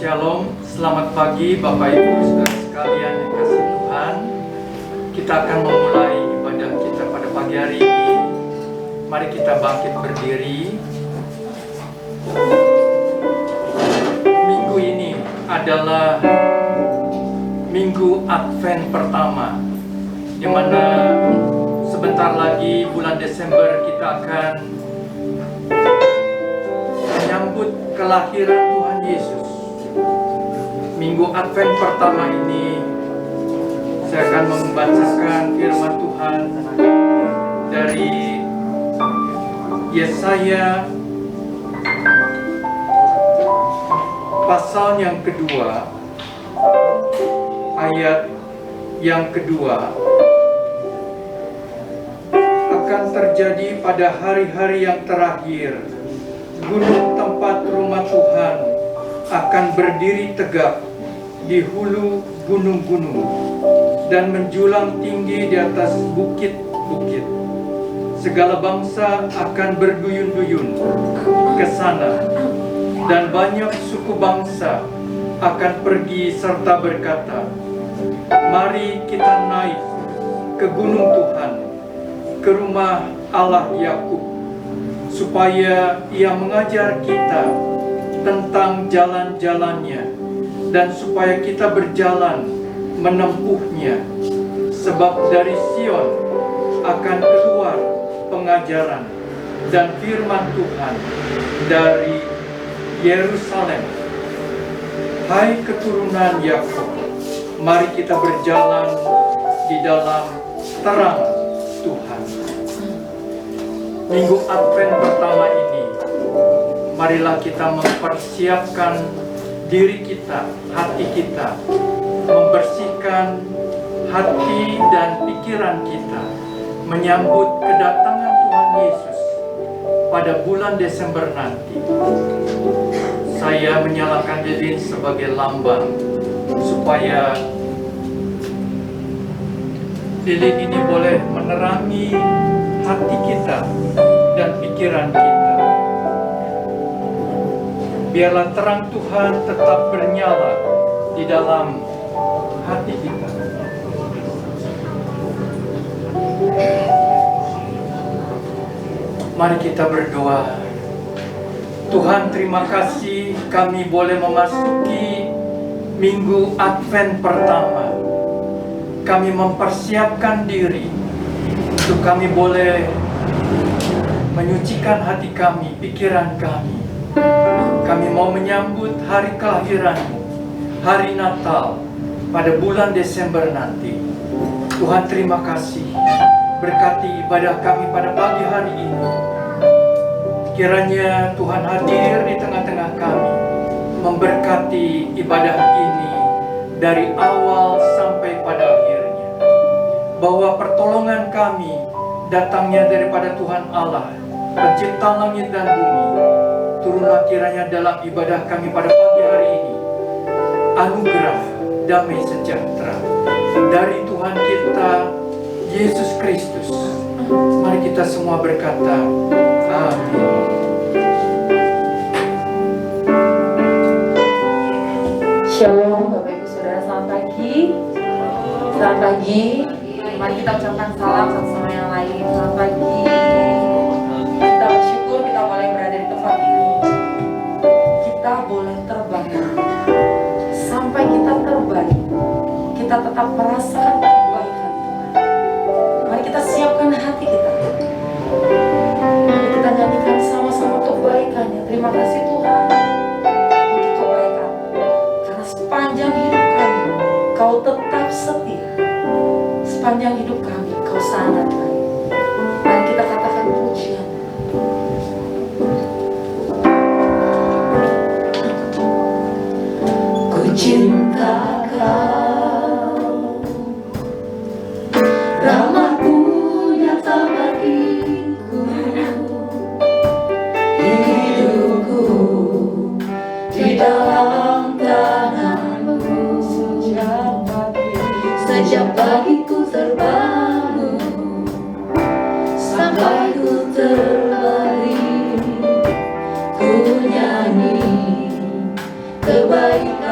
Shalom, selamat pagi Bapak Ibu Saudara sekalian yang kasih Tuhan. Kita akan memulai ibadah kita pada pagi hari ini. Mari kita bangkit berdiri. Minggu ini adalah Minggu Advent pertama, di mana sebentar lagi bulan Desember kita akan menyambut kelahiran Tuhan Yesus. Minggu Advent pertama ini saya akan membacakan firman Tuhan dari Yesaya pasal yang kedua, ayat yang kedua. Akan terjadi pada hari-hari yang terakhir, gunung tempat rumah Tuhan akan berdiri tegak di hulu gunung-gunung dan menjulang tinggi di atas bukit-bukit. Segala bangsa akan berduyun-duyun ke sana, dan banyak suku bangsa akan pergi serta berkata, "Mari kita naik ke gunung Tuhan, ke rumah Allah Yakub, supaya Ia mengajar kita tentang jalan-jalannya, dan supaya kita berjalan menempuhnya. Sebab dari Sion akan keluar pengajaran dan firman Tuhan dari Yerusalem. Hai keturunan Yakub, mari kita berjalan di dalam terang Tuhan." Minggu Advent pertama ini, marilah kita mempersiapkan diri kita, hati kita, membersihkan hati dan pikiran kita, menyambut kedatangan Tuhan Yesus pada bulan Desember nanti. Saya menyalakan lilin sebagai lambang, supaya lilin ini boleh menerangi hati kita dan pikiran kita. Biarlah terang Tuhan tetap bernyala di dalam hati kita. Mari kita berdoa. Tuhan, terima kasih kami boleh memasuki Minggu Advent pertama. Kami mempersiapkan diri untuk kami boleh menyucikan hati kami, pikiran kami. Kami mau menyambut hari kelahiran-Mu, hari Natal pada bulan Desember nanti. Tuhan, terima kasih. Berkati ibadah kami pada pagi hari ini. Kiranya Tuhan hadir di tengah-tengah kami, memberkati ibadah ini dari awal sampai pada akhirnya. Bahwa pertolongan kami datangnya daripada Tuhan Allah, Pencipta langit dan bumi. Turunlah kiranya dalam ibadah kami pada pagi hari ini anugerah damai sejahtera dari Tuhan kita Yesus Kristus. Mari kita semua berkata, amin. Shalom Bapak Ibu Saudara, selamat pagi. Selamat pagi. Mari kita ucapkan salam satu sama yang lain. Selamat pagi. Kita bersyukur kita boleh berada di tempat ini. Kita boleh terbang. Sampai kita terbang, kita tetap merasakan kebaikan Tuhan. Mari kita siapkan hati kita. Mari kita nyanyikan sama-sama kebaikannya. Terima kasih Tuhan untuk kebaikan. Karena sepanjang hidup kami, Kau tetap setia. Sepanjang hidup kami, Kau sangat baik. Mari kita katakan pujian. Ku cinta Kau, rahmat-Mu nyata bagiku. Hidupku di dalam tangan-Mu. Sejak pagiku terbangun sampai ku terbaring, ku nyanyi kebaikan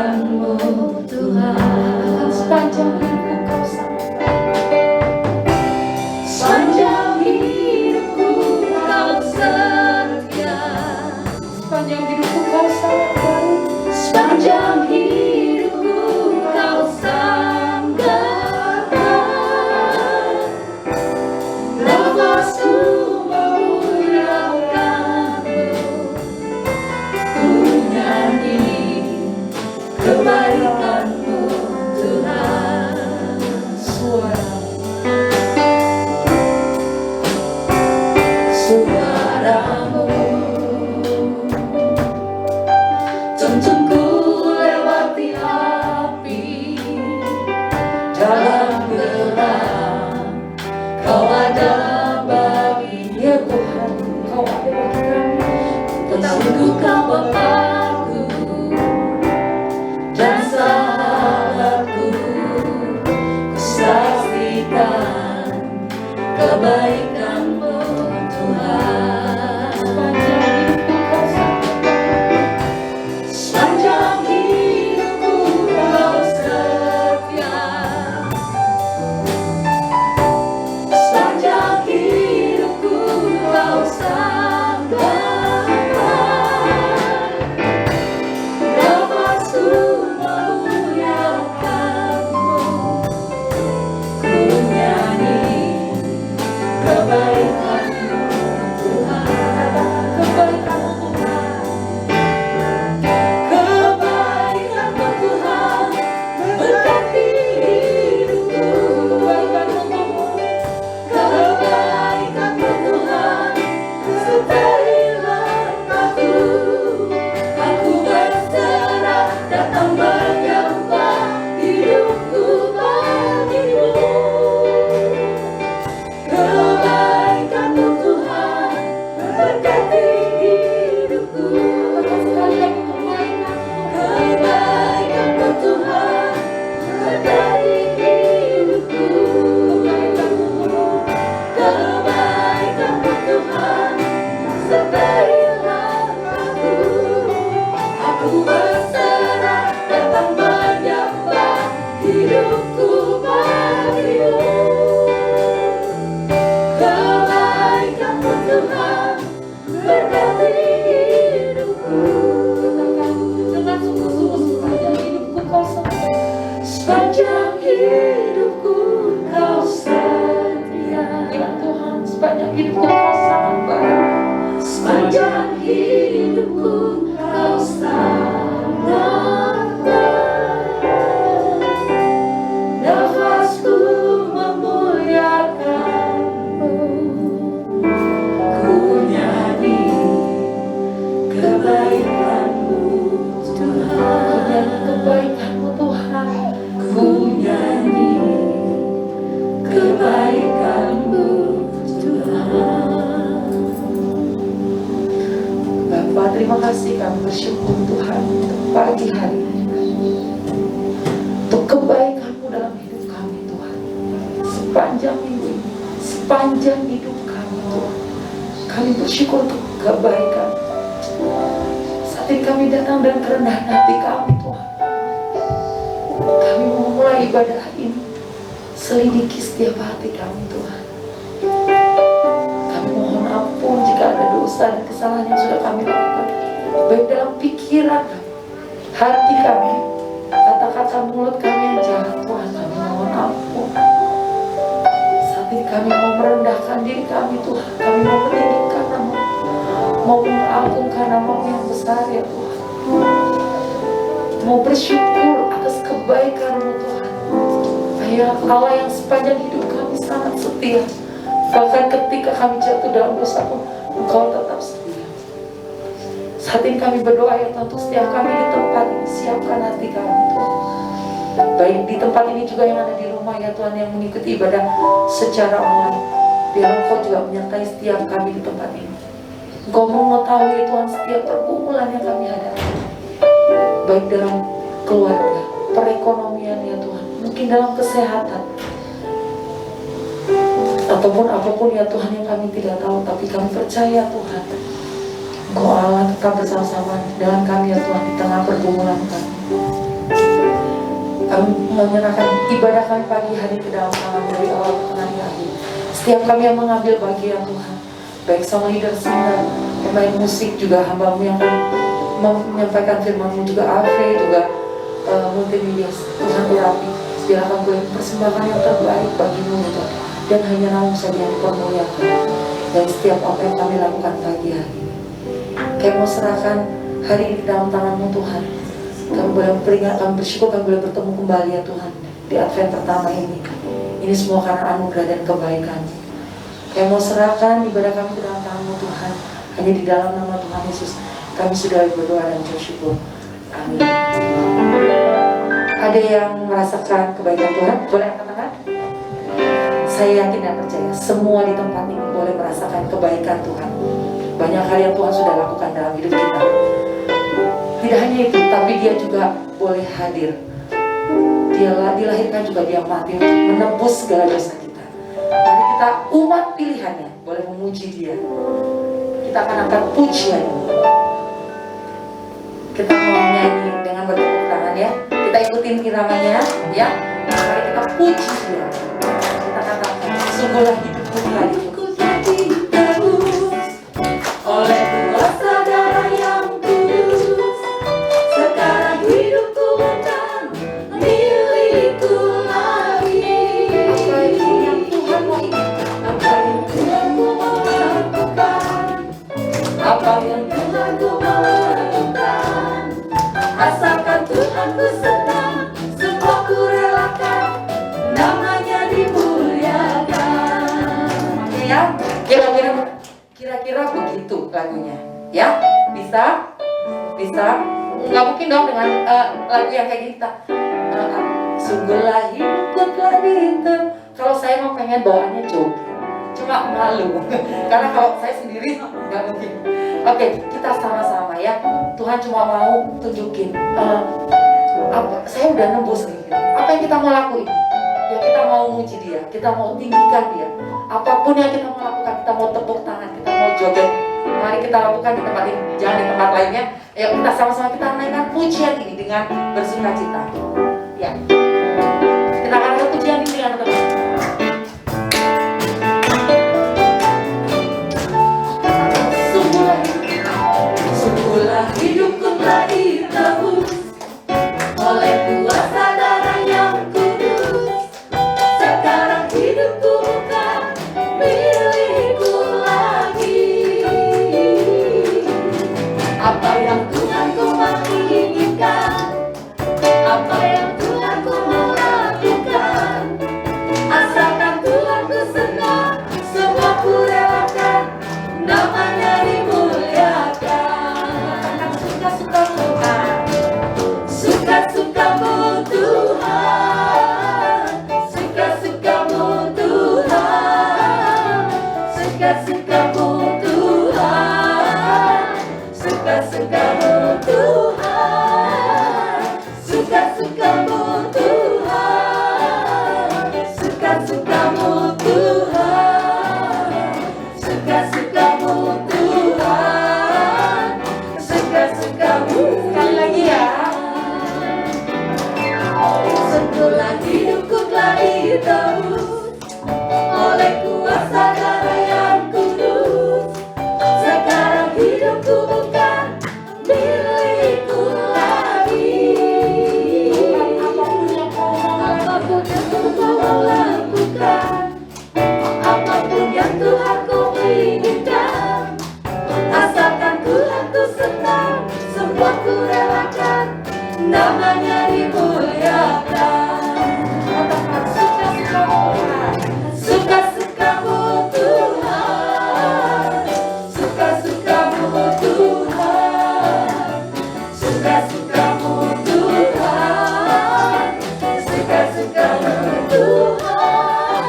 sepanjang hidupku Kau sangat baik. Sepanjang hidupku Kau sangat baik. Nafasku memuliakan-Mu, ku nyanyi kebaikan-Mu Tuhan. Kebaikan-Mu Tuhan. Ku nyanyi kebaikan-Mu Tuhan. Bapa, terima kasih kami bersyukur Tuhan untuk pagi hari ini, untuk kebaikan-Mu dalam hidup kami Tuhan. Sepanjang minggu ini, sepanjang hidup kami Tuhan, kami bersyukur untuk kebaikan. Saat ini kami datang dengan kerendahan hati kami Tuhan. Kami mau mulai ibadah ini, selidiki setiap hati kami Tuhan. Kami mohon ampun jika ada dosa dan kesalahan yang sudah kami lakukan, baik dalam pikiran kami, hati kami, kata-kata mulut kami yang jahat Tuhan. Kami mohon ampun. Saat ini kami mau merendahkan diri kami Tuhan. Kami mau meninggikan nama, mau mengagungkan nama-Mu yang besar ya Tuhan. Mau bersyukur atas kebaikan-Mu Tuhan. Ya Allah yang sepanjang hidup kami sangat setia. Bahkan ketika kami jatuh dalam dosa pun Engkau tetap setia. Saat ini kami berdoa ya Tuhan, untuk setiap kami di tempat ini, siapkan hati kami Tuhan. Baik di tempat ini juga yang ada di rumah ya Tuhan, yang mengikuti ibadah secara online. Biar Engkau juga menyertai setiap kami di tempat ini. Engkau mengetahui Tuhan setiap pergumulan yang kami hadapi, baik dalam keluarga, perekonomian ya Tuhan, mungkin dalam kesehatan, ataupun apapun ya Tuhan yang kami tidak tahu. Tapi kami percaya Tuhan, Engkau Allah tetap bersama-sama dengan kami ya Tuhan di tengah pergumulan kami. Kami menyerahkan ibadah kami pagi hari ke dalam tangan dari awal ke tengah hingga akhir. Setiap kami yang mengambil bagian Tuhan, baik sama leader singer, pemain musik, juga hamba-Mu yang akan menyampaikan firman-Mu, juga AV, juga multimedia Tuhan Urapi. Biarkan boleh persembahkan yang terbaik bagi-Mu ya Tuhan, dan hanya Namu saja yang dipermuliakan dari setiap apa yang kami lakukan pagi hari ini. Kami mau serahkan hari ini dalam tangan-Mu Tuhan. Kami boleh beringat, kami bersyukur kami boleh bertemu kembali ya Tuhan di Advent pertama ini. Ini semua karena anugerah dan kebaikan. Kami mau serahkan ibadah kami ke dalam tangan-Mu Tuhan. Hanya di dalam nama Tuhan Yesus kami sudah berdoa dan bersyukur. Amin. Ada yang merasakan kebaikan Tuhan? Boleh angkat tangan? Saya yakin dan percaya semua di tempat ini boleh merasakan kebaikan Tuhan. Banyak hal yang Tuhan sudah lakukan dalam hidup kita. Tidak hanya itu, tapi Dia juga boleh hadir. Dia dilahirkan juga, Dia mati untuk menebus segala dosa kita. Mari kita umat pilihannya boleh memuji Dia. Kita akan angkat pujian. Kita mau nyanyi dengan bertepuk tangan ya. Kita ikutin iramanya ya. Mari kita puji Dia. Kita katakan, sungguhlah hidupku telah Ditebus oleh kuasa darah yang kudus. Sekarang hidupku bukan milikku lagi. apa yang Tuhan mau lakukan, Apa yang Tuhan ku mau lakukan, asalkan Tuhan ku senang, semua ku relakan, namanya dimuliakan. ya. Kira-kira begitu lagunya ya. Bisa nggak mungkin dong dengan lagu yang kayak gini. Sungguhlah hidupku telah dihitung. Kalau saya mau pengen bawaannya joget, cuma malu karena kalau saya sendiri nggak mungkin. Oke, kita sama-sama ya. Tuhan cuma mau tunjukin saya udah nembus nih. Apa yang kita mau lakuin? Ya kita mau muji Dia, kita mau tinggikan Dia. Apapun yang kita mau lakukan, kita mau tepuk tangan, kita mau joget, mari kita lakukan di tempat ini, jangan di tempat lainnya. Ayo kita sama-sama kita menaikkan pujian ini dengan bersukacita. Ya, kita akan lakukan pujian ini dengan teman. Sungguhlah hidupku telah ditebus oleh kuasa darah yang kudus. Sekarang hidupku bukan milikku hidupku telah ditebus oleh kuasa darah yang kudus. Sekarang hidupku bukan milikku lagi. Apapun yang kau lakukan, apapun yang Tuhan kau inginkan, asalkan Tuhan ku senang, semua ku relakan, namanya dimuliakan. Suka-sukamu Tuhan, suka-sukamu Tuhan, suka-sukamu Tuhan, suka-sukamu Tuhan,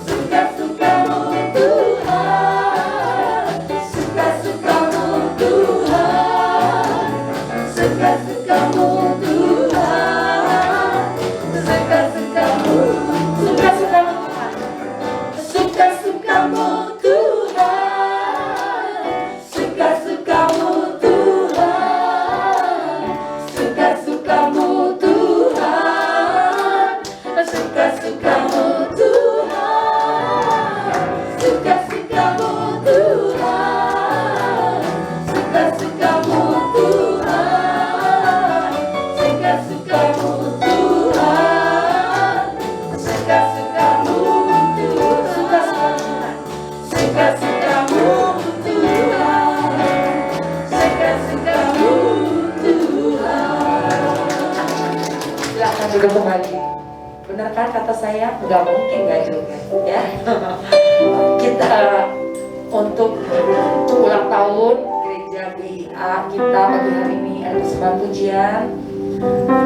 suka-sukamu Tuhan, suka-sukamu Tuhan, suka-sukamu Tuhan, suka-sukamu, suka-sukamu suka-sukamu Tuhan, suka-sukamu Tuhan, suka-sukamu Tuhan, suka-sukamu Tuhan, suka-sukamu Tuhan, suka-sukamu Tuhan, suka-sukamu Tuhan, suka-sukamu suka-sukamu Tuhan, suka-sukamu Tuhan. Silahkan duduk kembali. Benar kan kata saya? Nggak mungkin nggak juga, ya. Kita untuk ulang tahun gereja BIA kita pagi hari ini ada persembahan pujian.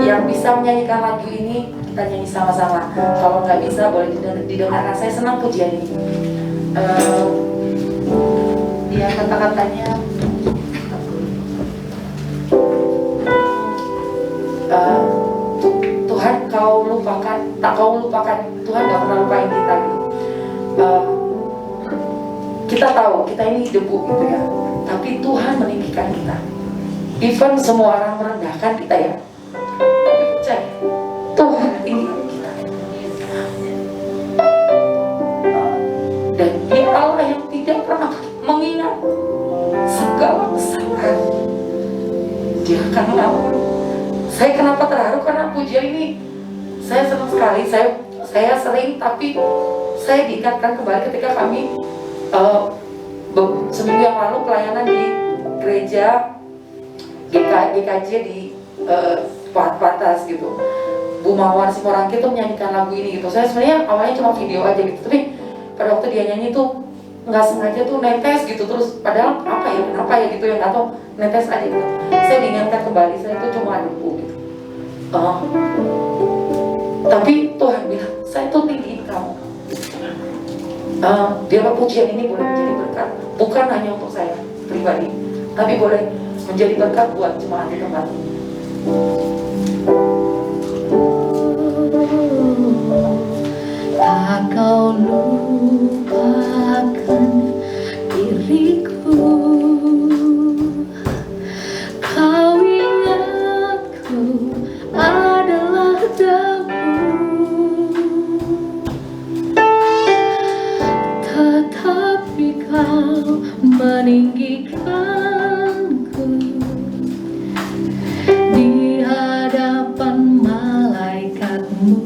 Yang bisa menyanyikan lagu ini kita nyanyi sama-sama. Kalau nggak bisa boleh didengarkan. Saya senang pujian ini. Dia kata-katanya Tuhan kau lupakan, tak kau lupakan, Tuhan gak pernah lupain kita gitu. Kita tahu kita ini debu gitu ya, tapi Tuhan meninggikan kita. Even semua orang merendahkan kita ya, tapi percaya Tuhan meninggikan kita. Dan Dia Allah yang tidak pernah mengingat segala kesalahan. Dia akan melawan. Saya kenapa terharu karena pujian ini saya senang sekali. Saya sering, tapi saya diingatkan kembali ketika kami seminggu yang lalu pelayanan di gereja GKJ di Patas gitu. Bu Mawar Simorangki tuh menyanyikan lagu ini gitu. Saya sebenarnya awalnya cuma video aja gitu, tapi pada waktu dia nyanyi tuh nggak sengaja tuh netes gitu, terus padahal kenapa ya gitu yang atau netes aja gitu. Saya diingatkan kembali, saya tuh cuma debu gitu. Tapi Tuhan bilang, saya tuh tinggiin kamu. Biarlah pujian ini boleh menjadi berkat, bukan hanya untuk saya pribadi, tapi boleh menjadi berkat buat jemaat di tempat ini. Tak kau lupakan diriku, kau ingatku adalah debu, tetapi kau meninggikanku di hadapan malaikatmu.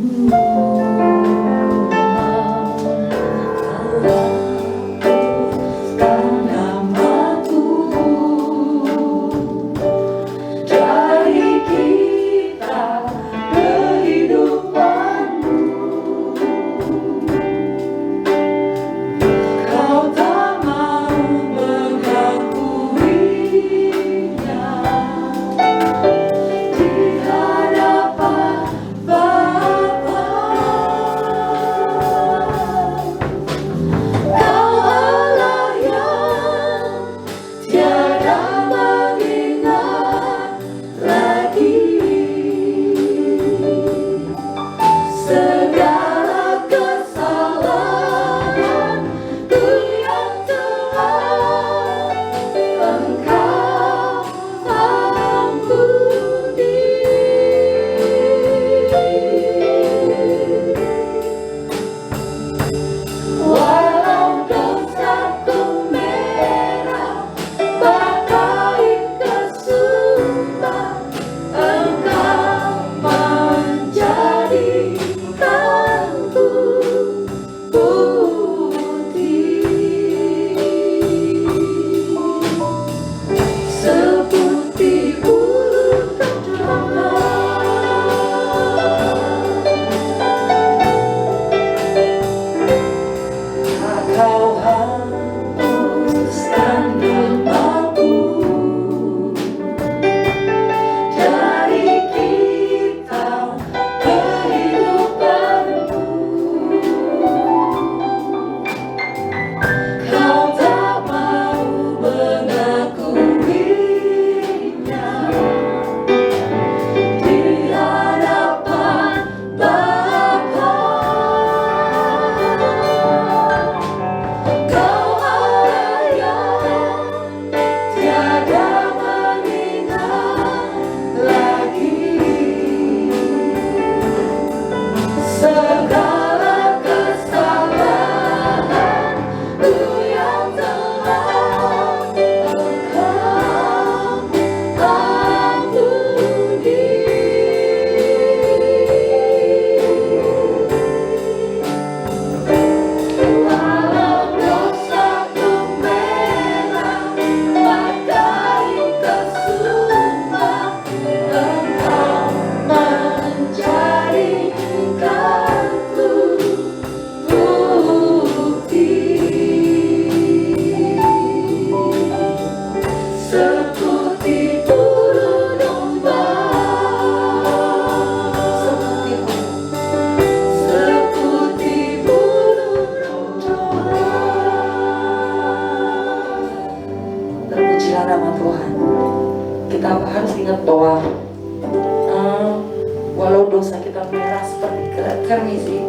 bukan merah seperti kermisi,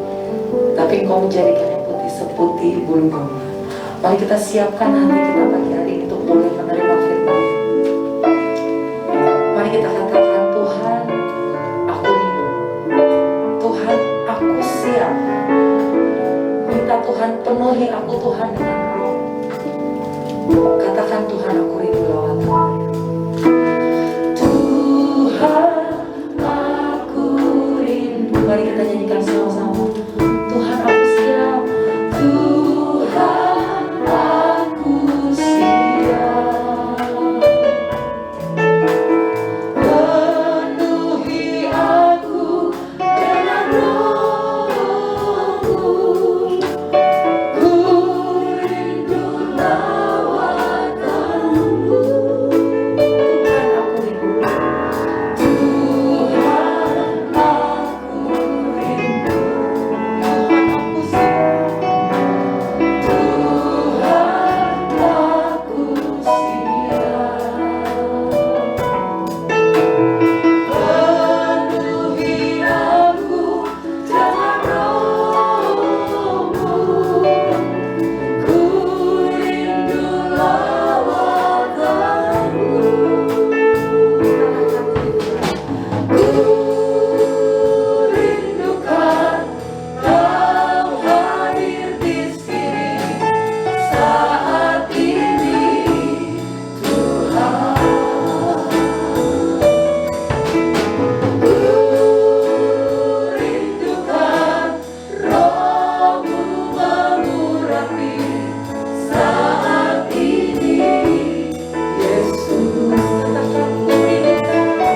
tapi Engkau menjadikannya putih seputih bulu domba. Mari kita siapkan hati kita pagi hari ini untuk boleh menerima firman. Mari kita katakan, Tuhan, aku rindu. Tuhan, aku siap. Minta Tuhan penuhi aku, Tuhan, dengan roh. Katakan, Tuhan, aku rindu lawatan. Tuhan, aku rindu. Mari kita nyanyikan sama-sama. Tuhan, aku siap. Tuhan, aku siap. Penuhi aku dengan roh-Mu. Ku rindu lawatan-Mu. Tuhan, aku rindu. Tuhan, aku rindu. Tuhan, aku siap. Tuhan, aku siap. Penuhi aku dengan roh-Mu. Ku rindu lawatan-Mu. Ku rindukan Kau hadir di sini saat ini, Tuhan. Ku rindukan Roh-Mu mengurapi saat ini, Yesus. Katakan, ku rindukan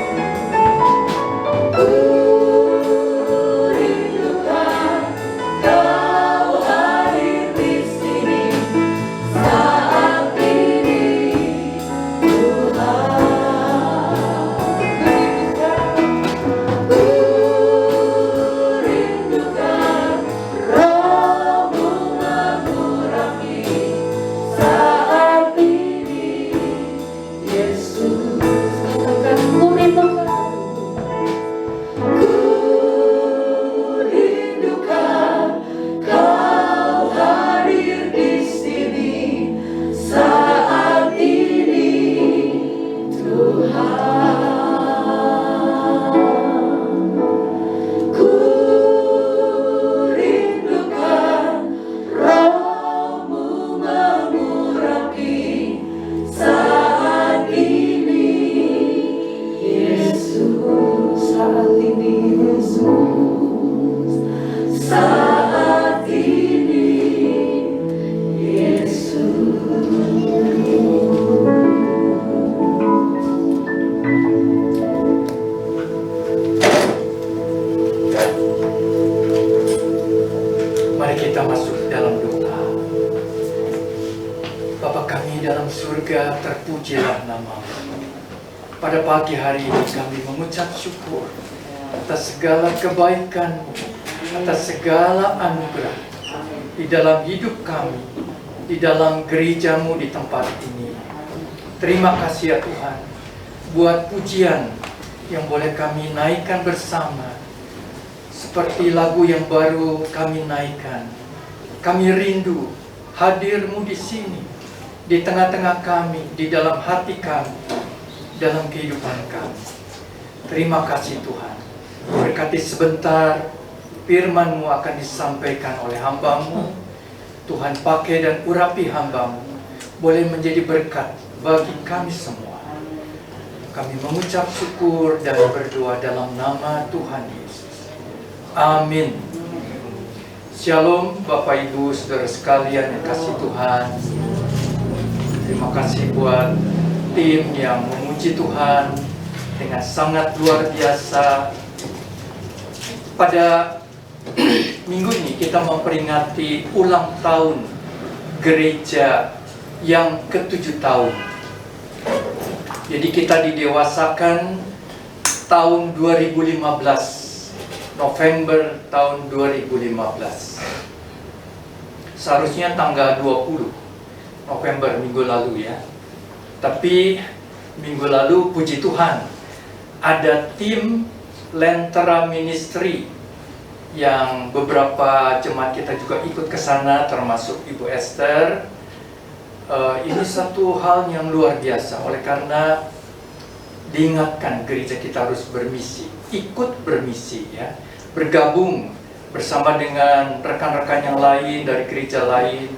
Kau hadir di sini saat ini, Tuhan. Ku rindukan Roh-Mu mengurapi saat ini, Yesus. Katakan, ku rindukan. Ku rindukan Kau hadir di sini saat ini, Tuhan. Ku rindukan Roh-Mu mengurapi saat ini, Yesus. Saat ini, Yesus. Saat ini, Yesus. Mari kita masuk dalam doa. Bapa kami dalam surga, terpujilah nama-Mu. Pada pagi hari ini kami mengucap syukur atas segala kebaikan-Mu, atas segala anugerah di dalam hidup kami, di dalam gereja-Mu di tempat ini. Terima kasih ya Tuhan, buat pujian yang boleh kami naikkan bersama. Seperti lagu yang baru kami naikkan. Kami rindu hadir-Mu di sini, di tengah-tengah kami, di dalam hati kami, dalam kehidupan kami. Terima kasih Tuhan. Berkati sebentar firman-Mu akan disampaikan oleh hamba-Mu. Tuhan pakai dan urapi hamba-Mu, boleh menjadi berkat bagi kami semua. Kami mengucap syukur dan berdoa dalam nama Tuhan Yesus. Amin. Shalom Bapak Ibu Saudara sekalian yang kasih Tuhan. Terima kasih buat tim yang memuji Tuhan dengan sangat luar biasa. Pada minggu ini kita memperingati ulang tahun gereja yang ke-7 tahun. Jadi kita didewasakan tahun 2015, November tahun 2015. Seharusnya tanggal 20 November minggu lalu ya. Tapi minggu lalu puji Tuhan ada tim Lentera Ministry yang beberapa jemaat kita juga ikut ke sana, termasuk Ibu Esther. Ini satu hal yang luar biasa, oleh karena diingatkan gereja kita harus bermisi, ikut bermisi ya, bergabung bersama dengan rekan-rekan yang lain dari gereja lain,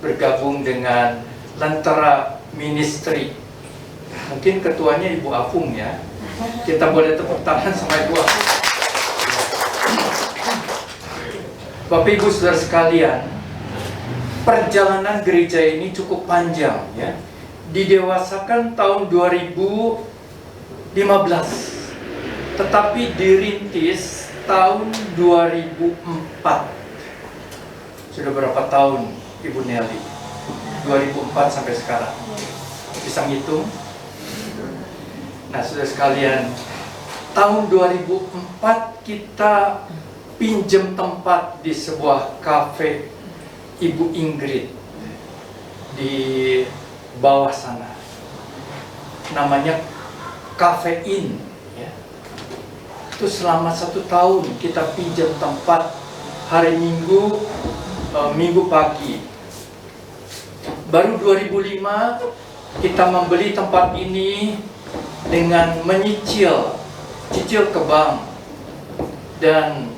bergabung dengan Lentera Ministry. Mungkin ketuanya Ibu Afung ya, kita boleh tepuk tangan sama Ibu Afung. Bapak Ibu Saudara sekalian, perjalanan gereja ini cukup panjang ya. Didewasakan tahun 2015, tetapi dirintis tahun 2004. Sudah berapa tahun Ibu Nelly? 2004 sampai sekarang. Bisa ngitung? Nah, saudara sekalian, tahun 2004 kita pinjam tempat di sebuah kafe Ibu Ingrid di bawah sana, namanya Kafein ya. Itu selama 1 tahun kita pinjam tempat hari Minggu, Minggu pagi. Baru 2005 kita membeli tempat ini dengan cicil ke bank, dan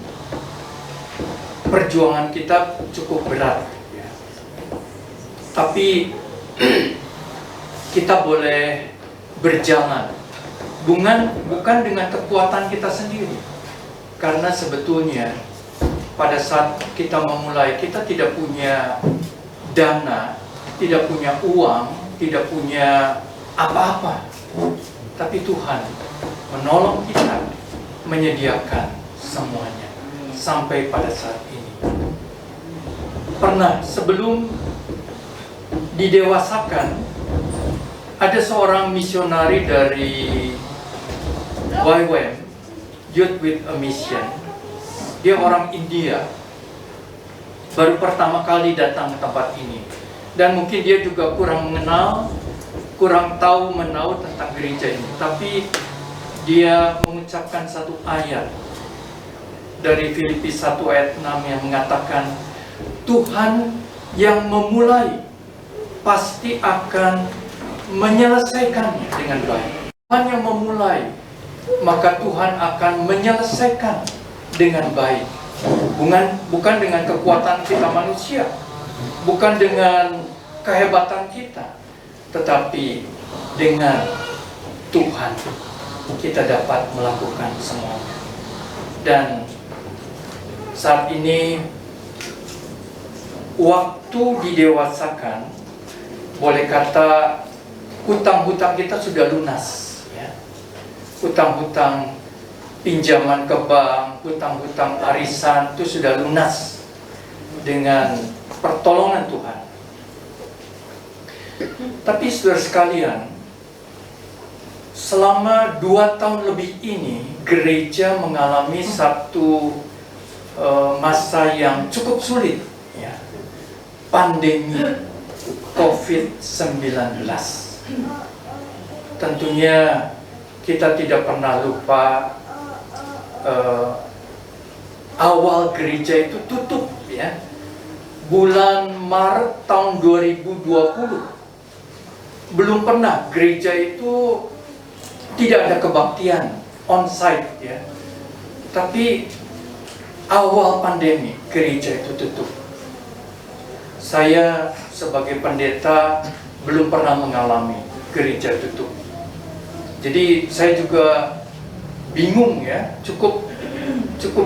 perjuangan kita cukup berat ya. Tapi kita boleh berjalan bukan dengan kekuatan kita sendiri, karena sebetulnya pada saat kita memulai, kita tidak punya dana, tidak punya uang, tidak punya apa-apa, tapi Tuhan menolong kita menyediakan semuanya sampai pada saat ini. Pernah sebelum didewasakan, ada seorang misionari dari YWAM, Youth with a Mission. Dia orang India, baru pertama kali datang ke tempat ini, dan mungkin dia juga kurang mengenal, kurang tahu menahu tentang gereja ini. Tapi dia mengucapkan satu ayat dari Filipi 1 ayat 6 yang mengatakan, Tuhan yang memulai pasti akan menyelesaikannya dengan baik. Tuhan yang memulai, maka Tuhan akan menyelesaikan dengan baik. Bukan dengan kekuatan kita manusia, bukan dengan kehebatan kita, tetapi dengan Tuhan kita dapat melakukan semuanya. Dan saat ini waktu didewasakan, boleh kata hutang-hutang kita sudah lunas ya. Hutang-hutang pinjaman ke bank, hutang-hutang arisan itu sudah lunas dengan pertolongan Tuhan. Tapi saudara sekalian, selama 2 tahun lebih ini gereja mengalami satu masa yang cukup sulit ya. Pandemi COVID-19. Tentunya kita tidak pernah lupa awal gereja itu tutup ya. Bulan Maret tahun 2020. Belum pernah gereja itu tidak ada kebaktian on-site ya. Tapi awal pandemi gereja itu tutup. Saya sebagai pendeta belum pernah mengalami gereja tutup. Jadi saya juga bingung ya, cukup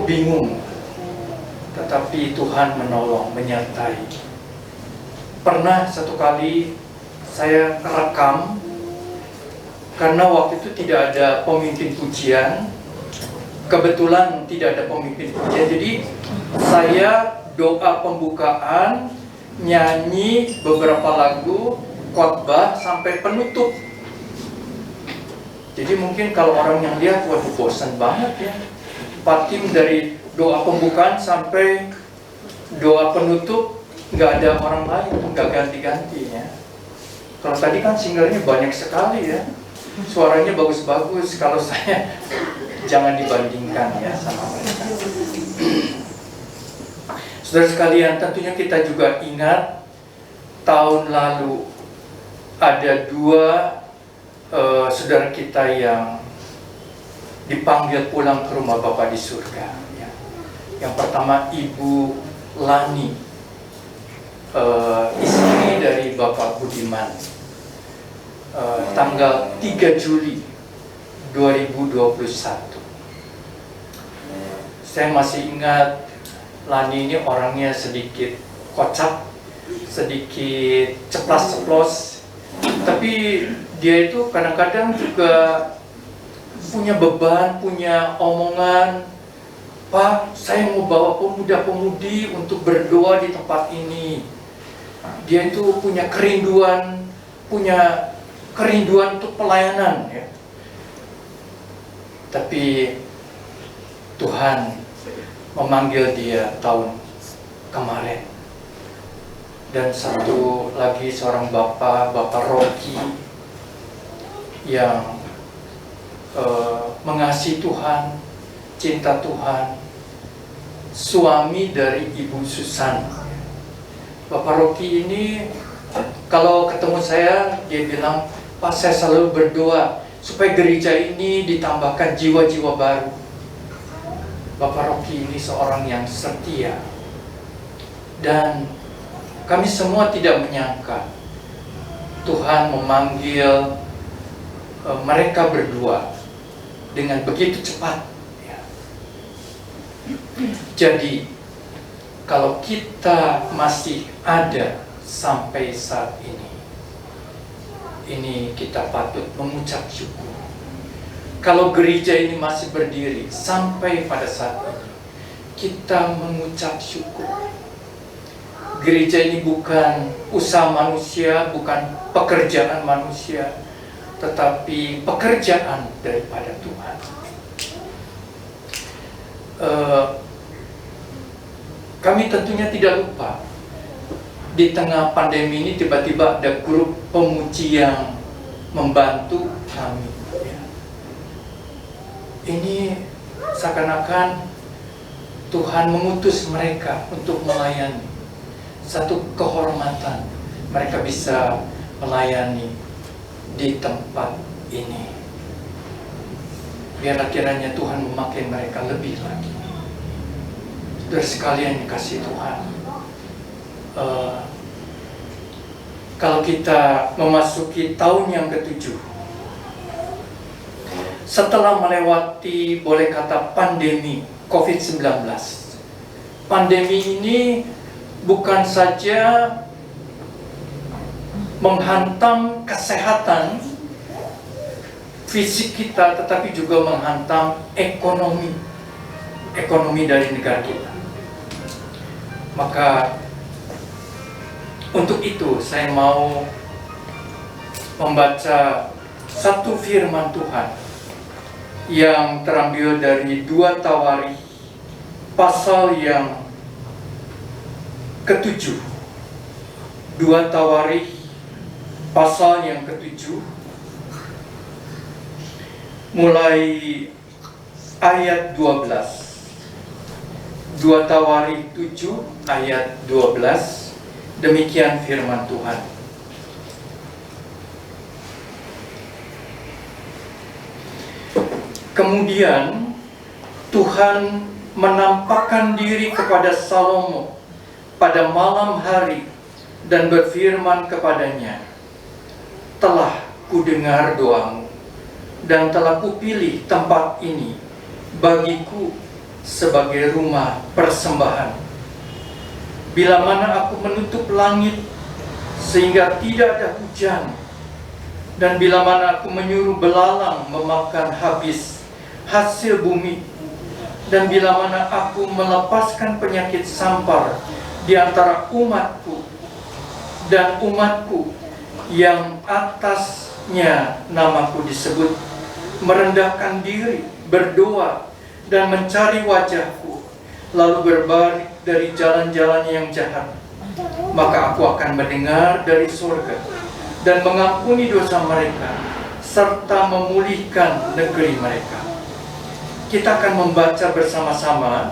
bingung. Tetapi Tuhan menolong, menyertai. Pernah satu kali saya rekam, karena waktu itu tidak ada pemimpin pujian. Kebetulan tidak ada pemimpin pujian, jadi saya doa pembukaan, nyanyi beberapa lagu, khotbah sampai penutup. Jadi mungkin kalau orang yang lihat, waduh bosan banget ya. Pak Tim dari doa pembukaan sampai doa penutup nggak ada orang lain, nggak ganti-ganti ya. Kalau tadi kan singlenya banyak sekali ya, suaranya bagus-bagus. Kalau saya jangan dibandingkan ya sama mereka. Saudara sekalian, tentunya kita juga ingat tahun lalu ada dua saudara kita yang dipanggil pulang ke rumah Bapa di surga ya. Yang pertama Ibu Lani, istri dari Bapak Budiman, tanggal 3 Juli 2021. Saya masih ingat Lani ini orangnya sedikit kocak, sedikit ceplas-ceplos, tapi dia itu kadang-kadang juga punya beban, punya omongan, Pak, saya mau bawa pemuda-pemudi untuk berdoa di tempat ini. Dia itu punya kerinduan untuk pelayanan ya. Tapi Tuhan memanggil dia tahun kemarin. Dan satu lagi seorang Bapak Rocky yang mengasihi Tuhan, cinta Tuhan, suami dari Ibu Susan. Bapak Rocky ini kalau ketemu saya, dia bilang, Pak, saya selalu berdoa supaya gereja ini ditambahkan jiwa-jiwa baru. Bapak Rocky ini seorang yang setia. Dan kami semua tidak menyangka Tuhan memanggil mereka berdua dengan begitu cepat ya. Jadi kalau kita masih ada sampai saat ini kita patut mengucap syukur. Kalau gereja ini masih berdiri sampai pada saat ini, kita mengucap syukur. Gereja ini bukan usaha manusia, bukan pekerjaan manusia, tetapi pekerjaan daripada Tuhan. Kami tentunya tidak lupa, di tengah pandemi ini tiba-tiba ada grup pemuji yang membantu kami. Ini seakan-akan Tuhan mengutus mereka untuk melayani. Satu kehormatan mereka bisa melayani di tempat ini. Biarlah kiranya Tuhan memakai mereka lebih lagi. Saudara sekalian dikasih Tuhan, kalau kita memasuki tahun yang ke-7, setelah melewati boleh kata pandemi COVID-19, pandemi ini bukan saja menghantam kesehatan fisik kita, tetapi juga menghantam ekonomi dari negara kita. Maka untuk itu saya mau membaca satu firman Tuhan yang terambil dari 2 Tawarikh pasal yang ke-7. 2 Tawarikh pasal yang ke-7 mulai ayat 12. 2 Tawarikh 7 ayat 12. Demikian firman Tuhan. Kemudian Tuhan menampakkan diri kepada Salomo pada malam hari dan berfirman kepadanya, telah kudengar doamu dan telah kupilih tempat ini bagiku sebagai rumah persembahan. Bila mana aku menutup langit sehingga tidak ada hujan, dan bila mana aku menyuruh belalang memakan habis hasil bumi, dan bila mana aku melepaskan penyakit sampar di antara umatku, dan umatku yang atasnya namaku disebut merendahkan diri, berdoa dan mencari wajahku, lalu berbalik dari jalan-jalan yang jahat, maka aku akan mendengar dari surga dan mengampuni dosa mereka serta memulihkan negeri mereka. kita akan membaca bersama-sama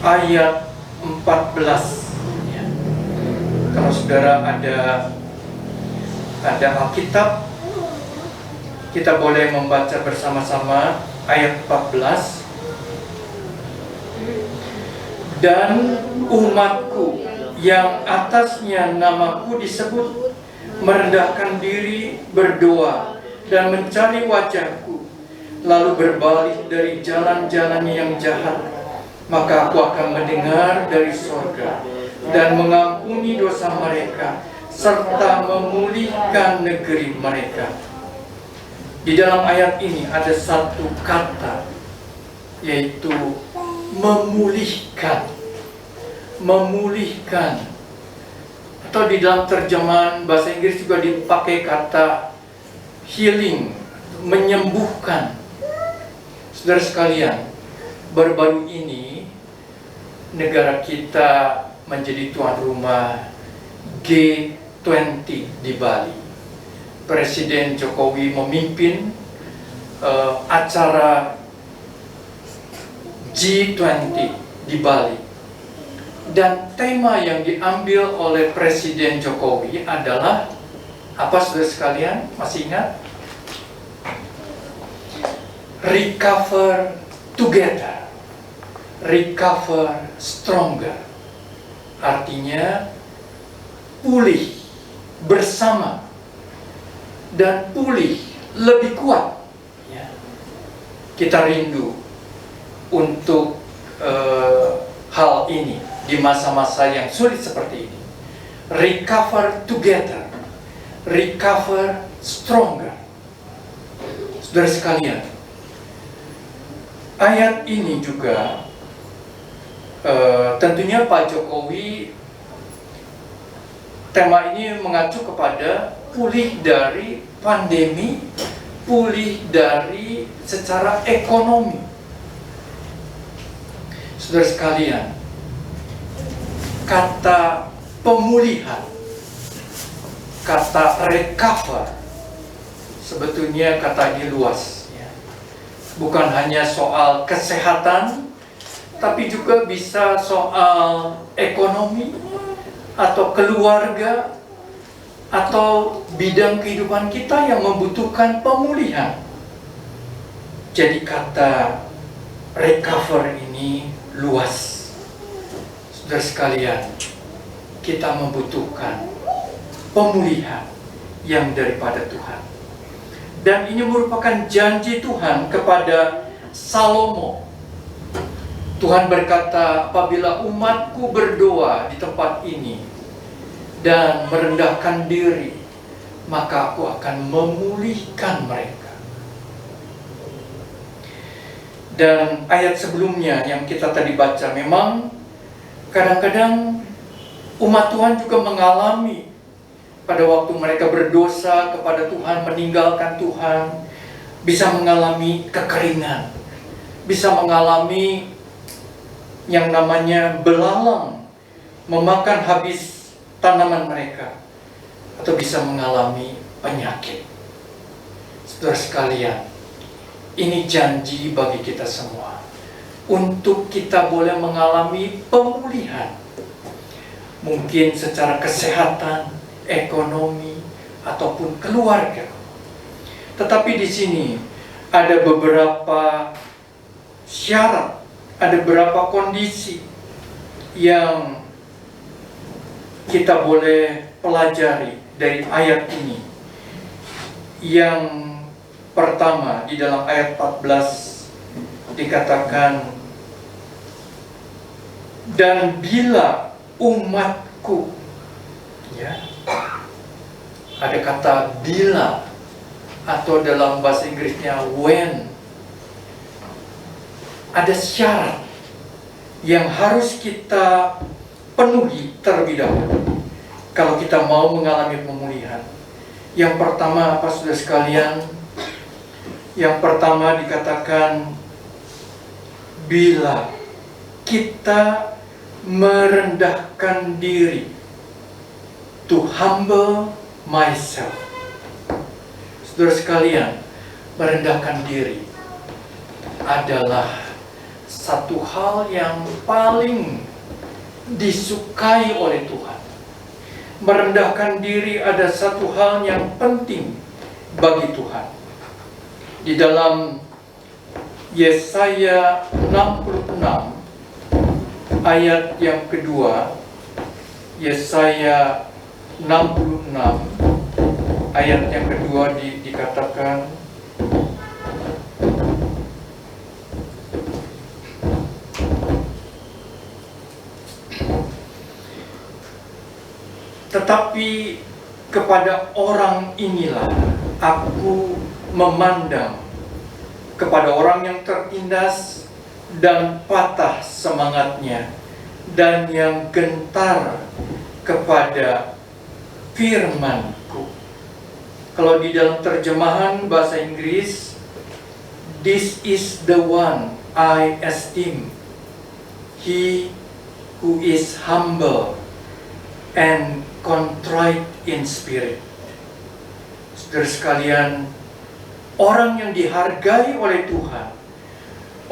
ayat 14. Ya. Kalau saudara ada Alkitab, kita boleh membaca bersama-sama ayat 14. Dan umatku yang atasnya namaku disebut merendahkan diri, berdoa, dan mencari wajahku, lalu berbalik dari jalan-jalannya yang jahat, maka aku akan mendengar dari sorga dan mengampuni dosa mereka, serta memulihkan negeri mereka. Di dalam ayat ini ada satu kata, yaitu memulihkan. Memulihkan. Atau di dalam terjemahan bahasa Inggris juga dipakai kata healing, menyembuhkan. Saudara sekalian, baru-baru ini negara kita menjadi tuan rumah G20 di Bali. Presiden Jokowi memimpin acara G20 di Bali. Dan tema yang diambil oleh Presiden Jokowi adalah apa, saudara sekalian? Masih ingat? Recover together, recover stronger. Artinya pulih bersama dan pulih lebih kuat. Ya. Kita rindu untuk hal ini di masa-masa yang sulit seperti ini. Recover together, recover stronger. Saudara sekalian, ayat ini juga tentunya Pak Jokowi, tema ini mengacu kepada pulih dari pandemi, pulih dari secara ekonomi. Saudara sekalian, kata pemulihan, kata recover, sebetulnya kata ini luas. Bukan hanya soal kesehatan, tapi juga bisa soal ekonomi, atau keluarga, atau bidang kehidupan kita yang membutuhkan pemulihan. Jadi kata recover ini luas. Saudara sekalian, kita membutuhkan pemulihan yang daripada Tuhan. Dan ini merupakan janji Tuhan kepada Salomo. Tuhan berkata, apabila umatku berdoa di tempat ini dan merendahkan diri, maka aku akan memulihkan mereka. Dan ayat sebelumnya yang kita tadi baca, memang kadang-kadang umat Tuhan juga mengalami pada waktu mereka berdosa kepada Tuhan, meninggalkan Tuhan, bisa mengalami kekeringan, bisa mengalami yang namanya belalang, memakan habis tanaman mereka, atau bisa mengalami penyakit. Saudara sekalian, ini janji bagi kita semua untuk kita boleh mengalami pemulihan, mungkin secara kesehatan, ekonomi, ataupun keluarga. Tetapi di sini ada beberapa syarat, ada beberapa kondisi yang kita boleh pelajari dari ayat ini. Yang pertama, di dalam ayat 14 dikatakan, dan bila umatku, ya, ada kata bila, atau dalam bahasa Inggrisnya when. Ada syarat yang harus kita penuhi terlebih dahulu kalau kita mau mengalami pemulihan. Yang pertama apa, saudara sekalian? Yang pertama dikatakan, bila kita merendahkan diri, to humble myself. Saudara sekalian, merendahkan diri. adalah satu hal yang paling disukai oleh Tuhan. Merendahkan diri ada satu hal yang penting bagi Tuhan. Di dalam Yesaya 66 ayat yang kedua, Yesaya 66 ayat yang kedua dikatakan, tetapi kepada orang inilah aku memandang, kepada orang yang tertindas dan patah semangatnya, dan yang gentar kepada firman-Ku. Kalau di dalam terjemahan bahasa Inggris, this is the one I esteem, he who is humble and contrite in spirit. Saudara sekalian, orang yang dihargai oleh Tuhan,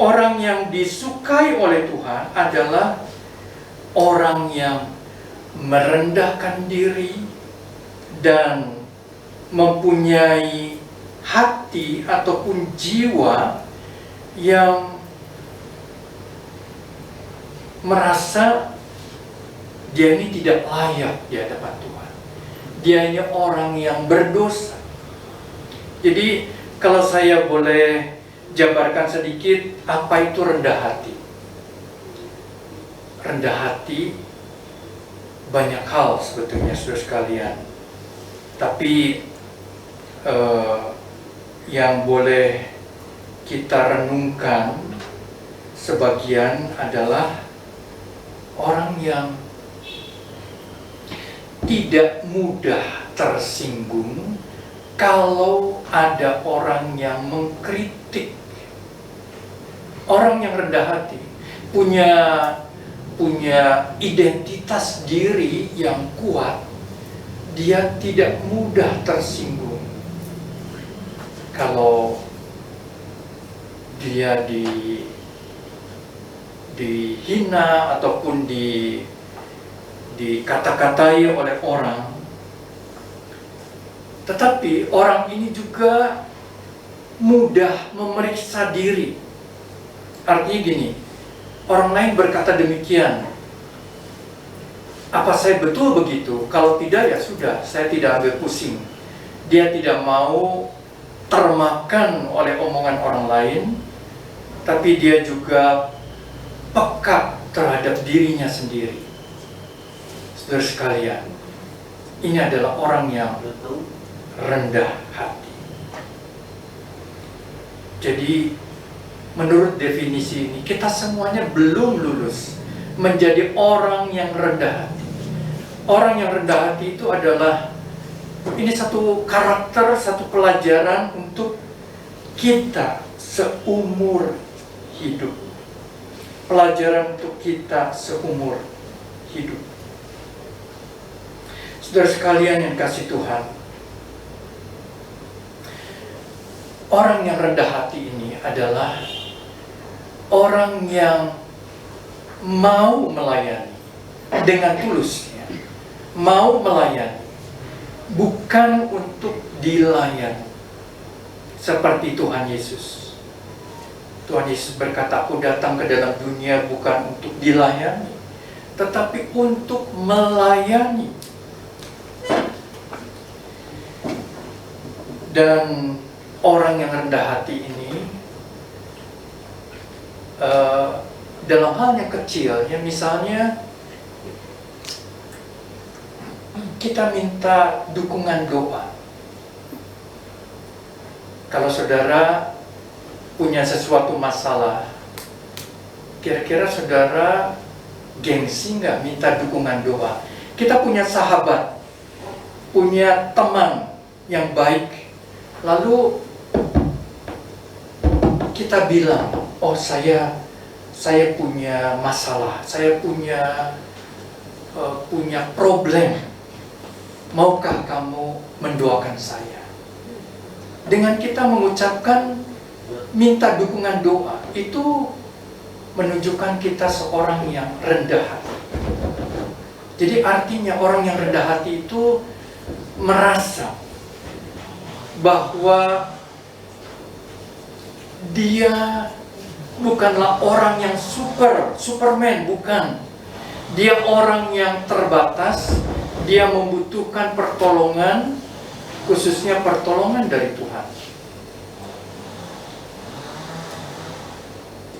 orang yang disukai oleh Tuhan adalah orang yang merendahkan diri dan mempunyai hati ataupun jiwa yang merasa dia ini tidak layak di hadapan Tuhan. Dia ini orang yang berdosa. Jadi kalau saya boleh jabarkan sedikit, apa itu rendah hati? Rendah hati banyak hal sebetulnya, saudara sekalian. Tapi yang boleh kita renungkan sebagian adalah orang yang tidak mudah tersinggung kalau ada orang yang mengkritik. Orang yang rendah hati punya identitas diri yang kuat. Dia tidak mudah tersinggung kalau dia dihina ataupun dikata-katai oleh orang. Tetapi orang ini juga mudah memeriksa diri. Artinya gini, orang lain berkata demikian, apa saya betul begitu? Kalau tidak, ya sudah, saya tidak ambil pusing. Dia tidak mau termakan oleh omongan orang lain, tapi dia juga peka terhadap dirinya sendiri. Saudara sekalian, ini adalah orang yang rendah hati. Jadi, menurut definisi ini, kita semuanya belum lulus menjadi orang yang rendah hati. Orang yang rendah hati itu adalah, ini satu karakter, satu pelajaran untuk kita seumur hidup. Pelajaran untuk kita seumur hidup. Saudara sekalian yang kasih Tuhan, orang yang rendah hati ini adalah orang yang mau melayani dengan tulusnya, mau melayani bukan untuk dilayani, seperti Tuhan Yesus. Tuhan Yesus berkata, aku datang ke dalam dunia bukan untuk dilayani, tetapi untuk melayani. Dan orang yang rendah hati ini dalam hal yang kecil, ya misalnya kita minta dukungan doa. Kalau saudara punya sesuatu masalah, kira-kira saudara gengsi nggak minta dukungan doa? Kita punya sahabat, punya teman yang baik, lalu kita bilang, oh saya punya masalah, saya punya problem, maukah kamu mendoakan saya? Dengan kita mengucapkan minta dukungan doa itu menunjukkan kita seorang yang rendah hati. Jadi artinya orang yang rendah hati itu merasa bahwa dia bukanlah orang yang Superman, bukan. Dia orang yang terbatas, dia membutuhkan pertolongan, khususnya pertolongan dari Tuhan.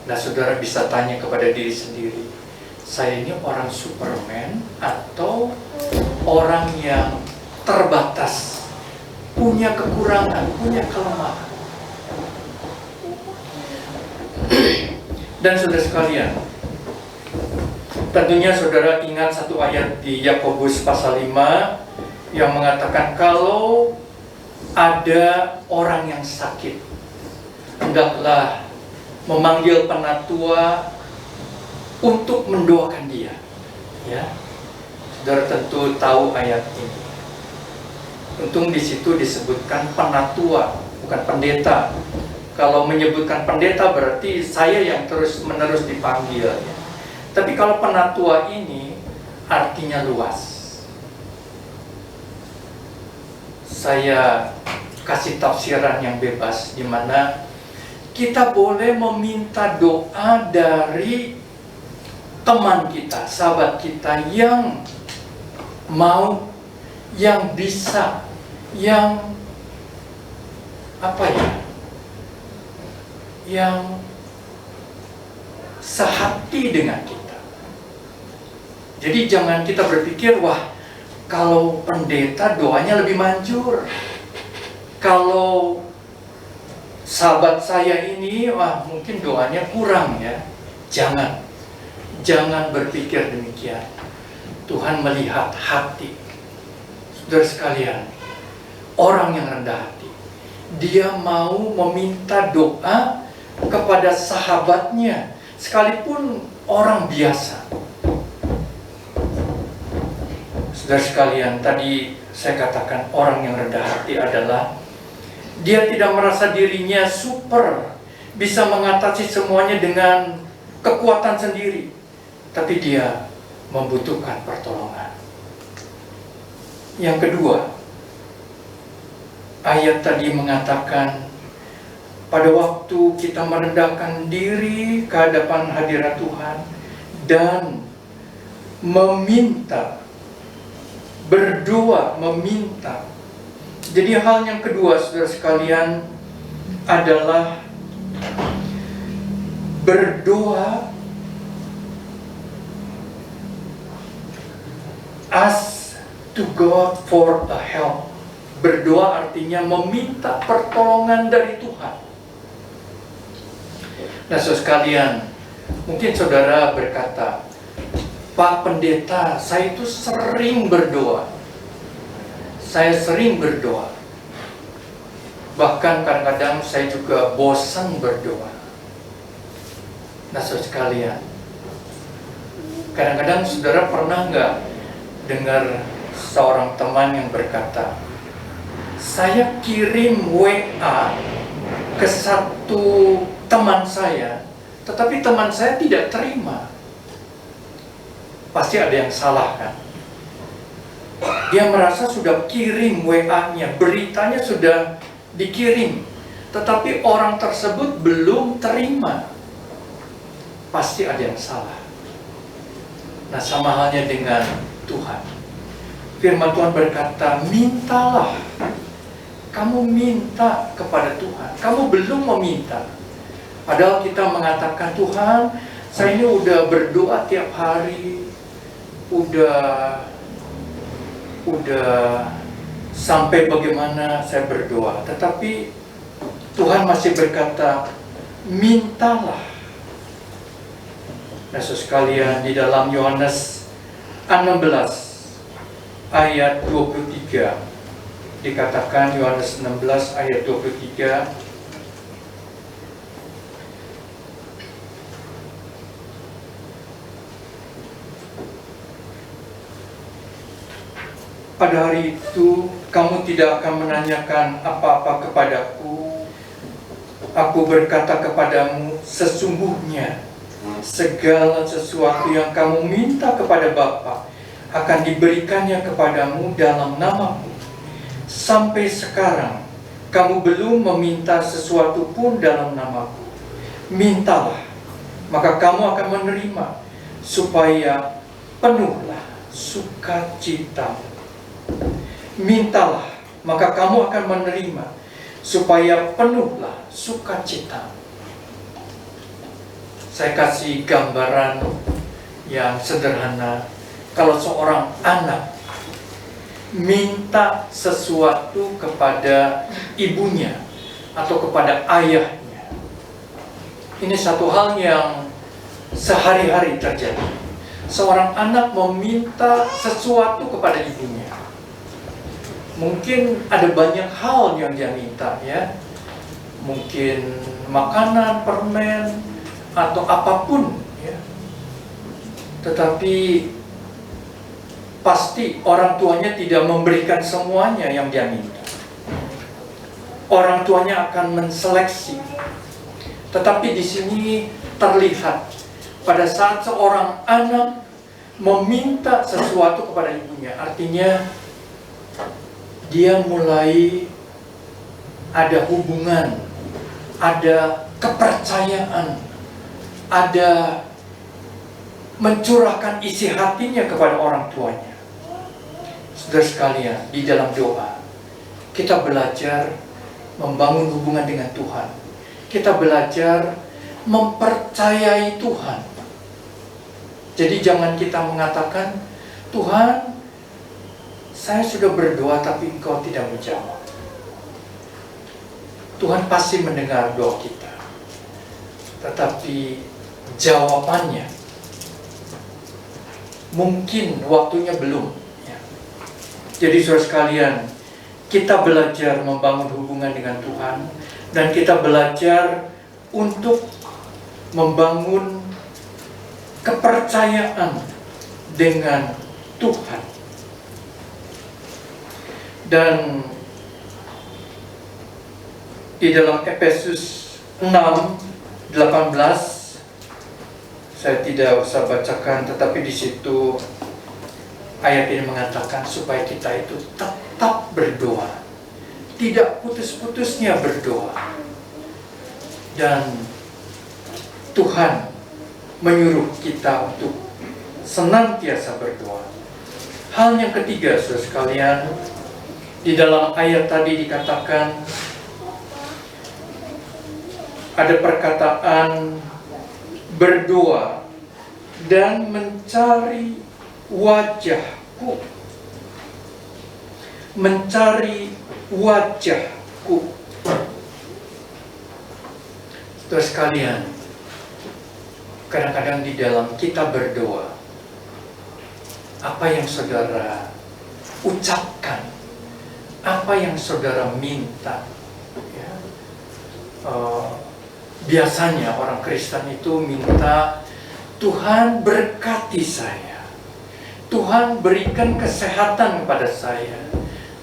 Nah, saudara bisa tanya kepada diri sendiri, saya ini orang Superman atau orang yang terbatas, punya kekurangan, punya kelemahan. Dan saudara sekalian, tentunya saudara ingat satu ayat di Yakobus pasal 5 yang mengatakan kalau ada orang yang sakit, hendaklah memanggil penatua untuk mendoakan dia. Ya, saudara tentu tahu ayat ini. Untung di situ disebutkan penatua, bukan pendeta. Kalau menyebutkan pendeta berarti saya yang terus-menerus dipanggil. Ya. Tapi kalau penatua ini artinya luas. Saya kasih tafsiran yang bebas, di mana kita boleh meminta doa dari teman kita, sahabat kita yang mau, yang bisa, yang yang sehati dengan kita. Jadi jangan kita berpikir, wah kalau pendeta doanya lebih manjur, kalau sahabat saya ini, wah mungkin doanya kurang ya. Jangan berpikir demikian. Tuhan melihat hati. Saudara sekalian, orang yang rendah hati, dia mau meminta doa kepada sahabatnya, sekalipun orang biasa. Saudara sekalian, tadi saya katakan orang yang rendah hati adalah dia tidak merasa dirinya super, bisa mengatasi semuanya dengan kekuatan sendiri, tapi dia membutuhkan pertolongan. Yang kedua, ayat tadi mengatakan pada waktu kita merendahkan diri ke hadapan hadirat Tuhan dan meminta, berdoa, meminta. Jadi hal yang kedua, saudara sekalian, adalah berdoa, ask to God for a help. Berdoa artinya meminta pertolongan dari Tuhan. Nah, saudara sekalian, mungkin saudara berkata, Pak Pendeta, saya itu sering berdoa. Saya sering berdoa. Bahkan kadang-kadang saya juga bosan berdoa. Nah, saudara sekalian, kadang-kadang saudara pernah nggak dengar seorang teman yang berkata, saya kirim WA ke satu teman saya, tetapi teman saya tidak terima. Pasti ada yang salah kan? Dia merasa sudah kirim WA-nya, beritanya sudah dikirim, tetapi orang tersebut belum terima. Pasti ada yang salah. Nah, sama halnya dengan Tuhan. Firman Tuhan berkata, mintalah. Kamu minta kepada Tuhan. Kamu belum meminta. Padahal kita mengatakan, Tuhan, saya ini udah berdoa tiap hari. Udah sampai bagaimana saya berdoa. Tetapi Tuhan masih berkata, mintalah. Nah, saudara sekalian, di dalam Yohanes 16 ayat 23 dikatakan, Yohanes 16 ayat 23, pada hari itu kamu tidak akan menanyakan apa-apa kepadaku. Aku berkata kepadamu, sesungguhnya segala sesuatu yang kamu minta kepada Bapa akan diberikannya kepadamu dalam namaku. Sampai sekarang kamu belum meminta sesuatu pun dalam namaku. Mintalah, maka kamu akan menerima, supaya penuhlah sukacita. Mintalah, maka kamu akan menerima, supaya penuhlah sukacita. Saya kasih gambaran yang sederhana. Kalau seorang anak minta sesuatu kepada ibunya atau kepada ayahnya, ini satu hal yang sehari-hari terjadi. Seorang anak meminta sesuatu kepada ibunya. Mungkin ada banyak hal yang dia minta, ya. Mungkin makanan, permen, atau apapun, ya. Tetapi pasti orang tuanya tidak memberikan semuanya yang dia minta. Orang tuanya akan menseleksi. Tetapi di sini terlihat pada saat seorang anak meminta sesuatu kepada ibunya, artinya dia mulai ada hubungan, ada kepercayaan, ada mencurahkan isi hatinya kepada orang tuanya. Saudara sekalian, di dalam doa kita belajar membangun hubungan dengan Tuhan. Kita belajar mempercayai Tuhan. Jadi jangan kita mengatakan, Tuhan, saya sudah berdoa tapi Engkau tidak menjawab. Tuhan pasti mendengar doa kita, tetapi jawabannya mungkin waktunya belum, ya. Jadi saudara sekalian, kita belajar membangun hubungan dengan Tuhan, dan kita belajar untuk membangun kepercayaan dengan Tuhan. Dan di dalam Efesus 6:18, saya tidak usah bacakan, tetapi di situ ayat ini mengatakan supaya kita itu tetap berdoa, tidak putus-putusnya berdoa. Dan Tuhan menyuruh kita untuk senantiasa berdoa. Hal yang ketiga, saudara sekalian, di dalam ayat tadi dikatakan ada perkataan berdoa dan mencari wajahku. Mencari wajahku. Saudara sekalian, kadang-kadang di dalam kita berdoa, apa yang saudara ucapkan, apa yang saudara minta, ya. Biasanya orang Kristen itu minta, Tuhan berkati saya, Tuhan berikan kesehatan kepada saya,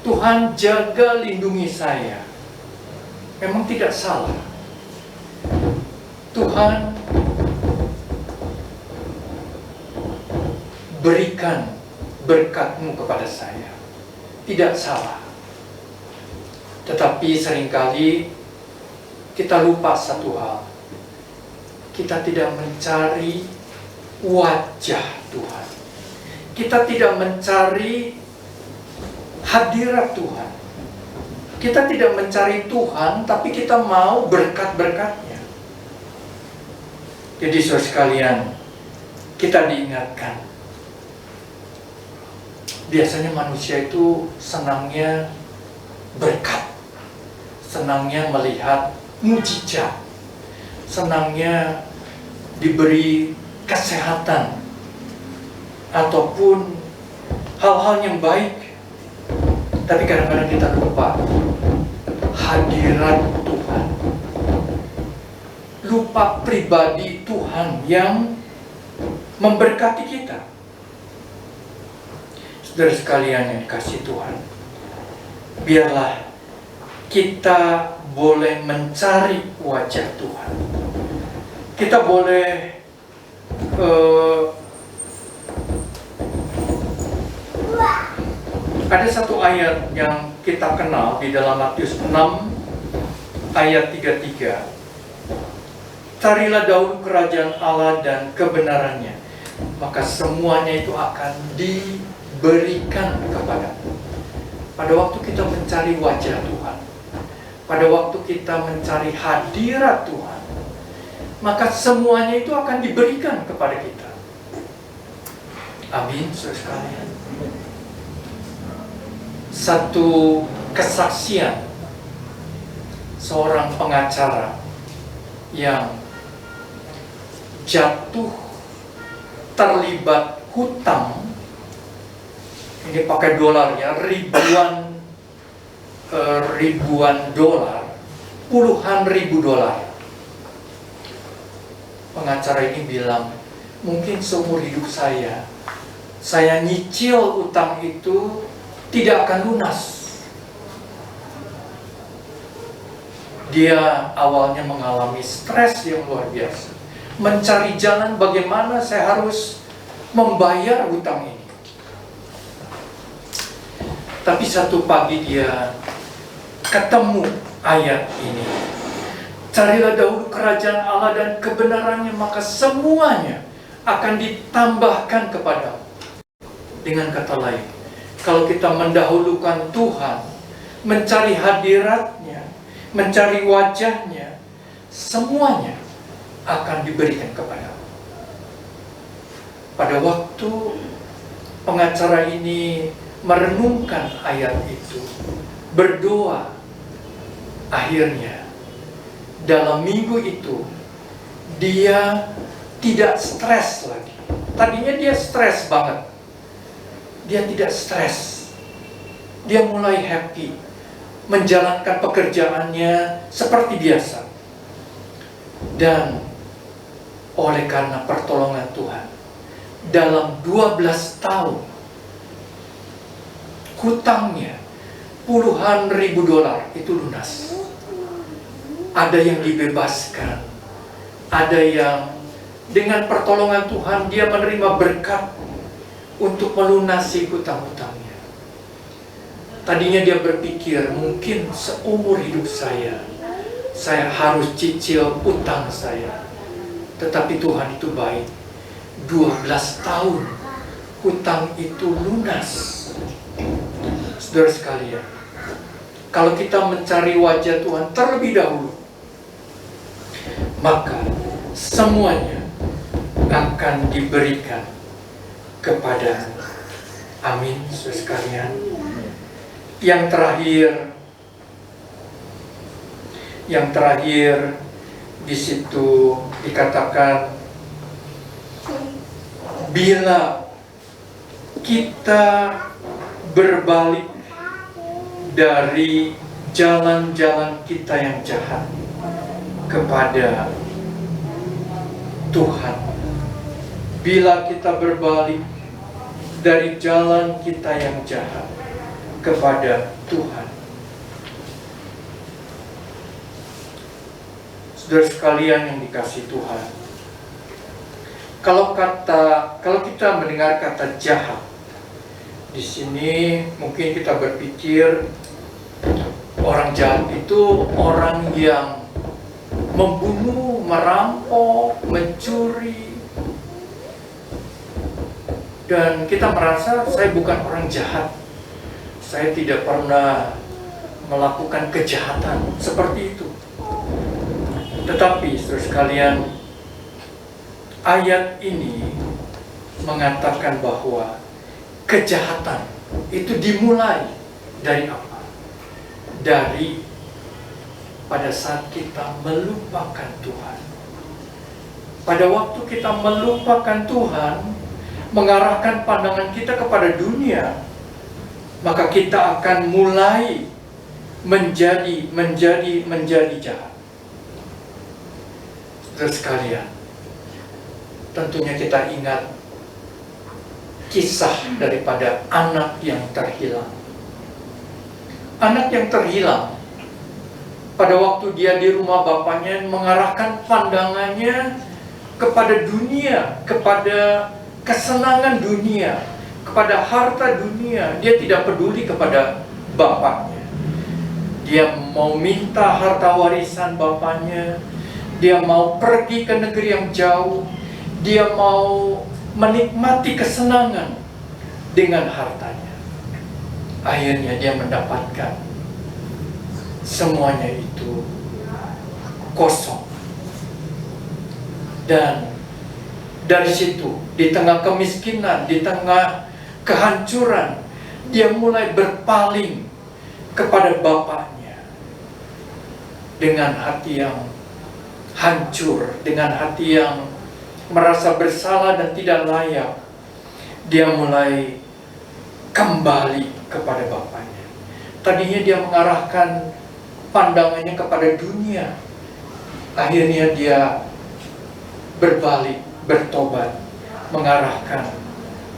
Tuhan jaga lindungi saya. Memang tidak salah. Tuhan berikan berkat-Mu kepada saya, tidak salah. Tetapi seringkali kita lupa satu hal. Kita tidak mencari wajah Tuhan. Kita tidak mencari hadirat Tuhan. Kita tidak mencari Tuhan, tapi kita mau berkat-berkat-Nya. Jadi saudara sekalian, kita diingatkan, biasanya manusia itu senangnya berkat, senangnya melihat mujizat, senangnya diberi kesehatan ataupun hal-hal yang baik. Tapi kadang-kadang kita lupa hadirat Tuhan, lupa pribadi Tuhan yang memberkati kita. Saudara sekalian yang dikasihi Tuhan, biarlah kita boleh mencari wajah Tuhan. Kita boleh ada satu ayat yang kita kenal di dalam Matius 6 ayat 33. Carilah dahulu kerajaan Allah dan kebenarannya, maka semuanya itu akan diberikan kepadamu. Pada waktu kita mencari wajah Tuhan, pada waktu kita mencari hadirat Tuhan, maka semuanya itu akan diberikan kepada kita. Amin, saudara sekalian. Satu kesaksian seorang pengacara yang jatuh terlibat hutang, ini pakai dolar ya, ribuan dolar, puluhan ribu dolar. Pengacara ini bilang, mungkin seumur hidup saya nyicil utang itu tidak akan lunas. Dia awalnya mengalami stres yang luar biasa, mencari jalan bagaimana saya harus membayar hutang ini. Tapi satu pagi dia ketemu ayat ini. Carilah dahulu kerajaan Allah dan kebenarannya, maka semuanya akan ditambahkan kepadamu. Dengan kata lain, kalau kita mendahulukan Tuhan, mencari hadiratnya, mencari wajahnya, semuanya akan diberikan kepadamu. Pada waktu pengacara ini merenungkan ayat itu, berdoa, akhirnya dalam minggu itu dia tidak stres lagi. Tadinya dia stres banget. Dia tidak stres. Dia mulai happy, menjalankan pekerjaannya seperti biasa. Dan oleh karena pertolongan Tuhan, dalam 12 tahun hutangnya puluhan ribu dolar itu lunas. Ada yang dibebaskan, ada yang dengan pertolongan Tuhan dia menerima berkat untuk melunasi hutang-hutangnya. Tadinya dia berpikir, mungkin seumur hidup saya harus cicil utang saya. Tetapi Tuhan itu baik. 12 tahun hutang itu lunas. Saudara sekalian, kalau kita mencari wajah Tuhan terlebih dahulu, maka semuanya akan diberikan kepada. Amin, saudara sekalian. Yang terakhir di situ dikatakan, bila kita berbalik dari jalan-jalan kita yang jahat kepada Tuhan, bila kita berbalik dari jalan kita yang jahat kepada Tuhan. Saudara sekalian yang dikasihi Tuhan, kalau kita mendengar kata jahat, di sini mungkin kita berpikir orang jahat itu orang yang membunuh, merampok, mencuri. Dan kita merasa saya bukan orang jahat. Saya tidak pernah melakukan kejahatan seperti itu. Tetapi saudara sekalian, ayat ini mengatakan bahwa kejahatan itu dimulai dari apa? Dari pada saat kita melupakan Tuhan. Pada waktu kita melupakan Tuhan, mengarahkan pandangan kita kepada dunia, maka kita akan mulai menjadi jahat. Saudara sekalian, tentunya kita ingat kisah daripada anak yang terhilang. Anak yang terhilang pada waktu dia di rumah bapaknya, mengarahkan pandangannya kepada dunia, kepada kesenangan dunia, kepada harta dunia. Dia tidak peduli kepada bapaknya. Dia mau minta harta warisan bapaknya. Dia mau pergi ke negeri yang jauh. Dia mau menikmati kesenangan dengan hartanya. Akhirnya dia mendapatkan semuanya itu kosong. Dan dari situ, di tengah kemiskinan, di tengah kehancuran, dia mulai berpaling kepada bapaknya dengan hati yang hancur, dengan hati yang merasa bersalah dan tidak layak. Dia mulai kembali kepada bapaknya. Tadinya dia mengarahkan pandangannya kepada dunia. Akhirnya dia berbalik, bertobat, mengarahkan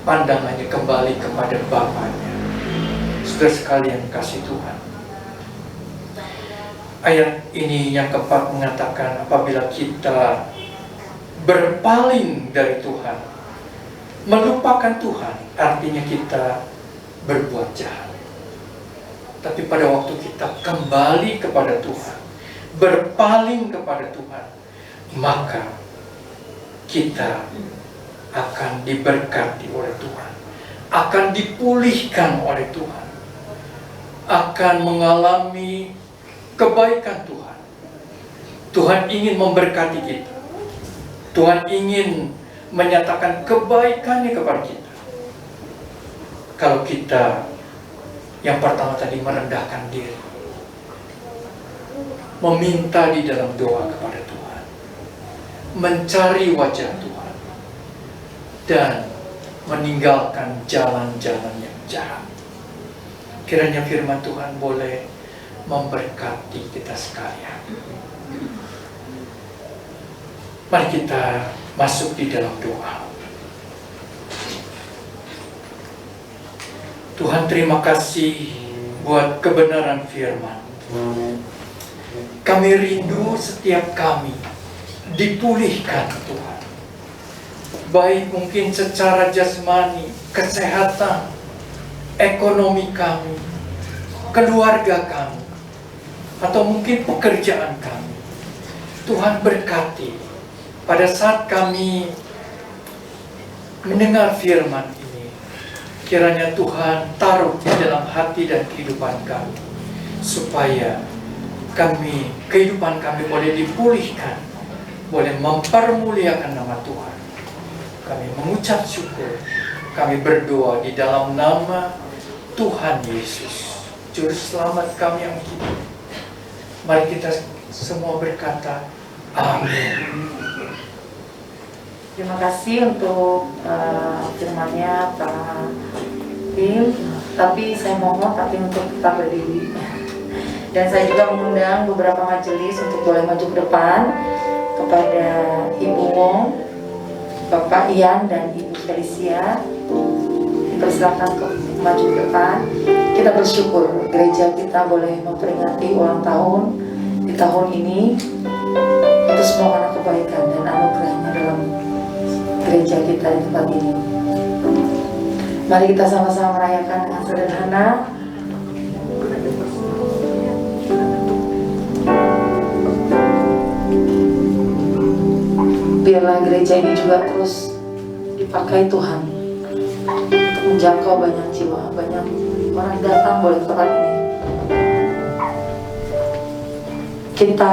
pandangannya kembali kepada bapaknya. Saudara sekalian kasih Tuhan, ayat ini yang keempat mengatakan apabila kita berpaling dari Tuhan, melupakan Tuhan, artinya kita berbuat jahat. Tapi pada waktu kita kembali kepada Tuhan, berpaling kepada Tuhan, maka kita akan diberkati oleh Tuhan, akan dipulihkan oleh Tuhan, akan mengalami kebaikan Tuhan. Tuhan ingin memberkati kita. Tuhan ingin menyatakan kebaikannya kepada kita. Kalau kita yang pertama tadi merendahkan diri, meminta di dalam doa kepada Tuhan, mencari wajah Tuhan, dan meninggalkan jalan-jalan yang jahat. Kiranya firman Tuhan boleh memberkati kita sekalian. Mari kita masuk di dalam doa. Tuhan, terima kasih buat kebenaran firman. Kami rindu setiap kami dipulihkan Tuhan. Baik mungkin secara jasmani, kesehatan, ekonomi kami, keluarga kami, atau mungkin pekerjaan kami. Tuhan berkati pada saat kami mendengar firman ini. Kiranya Tuhan taruh di dalam hati dan kehidupan kami, supaya kehidupan kami boleh dipulihkan, boleh mempermuliakan nama Tuhan. Kami mengucap syukur, kami berdoa di dalam nama Tuhan Yesus, Juru Selamat kami yang hidup. Mari kita semua berkata, amin. Terima kasih untuk firman-Nya Pak Tim. Tapi saya mohon untuk tetap berdiri. Dan saya juga mengundang beberapa majelis untuk boleh maju ke depan, kepada Ibu Wong, Bapak Ian, dan Ibu Felicia. Dipersilakan untuk maju ke depan. Kita bersyukur gereja kita boleh memperingati ulang tahun di tahun ini. Itu semua karena kebaikan dan anugerahnya dalam gereja kita di tempat ini. Mari kita sama-sama merayakan dengan sederhana. Biarlah gereja ini juga terus dipakai Tuhan untuk menjangkau banyak jiwa, banyak orang datang boleh ke tempat ini. Kita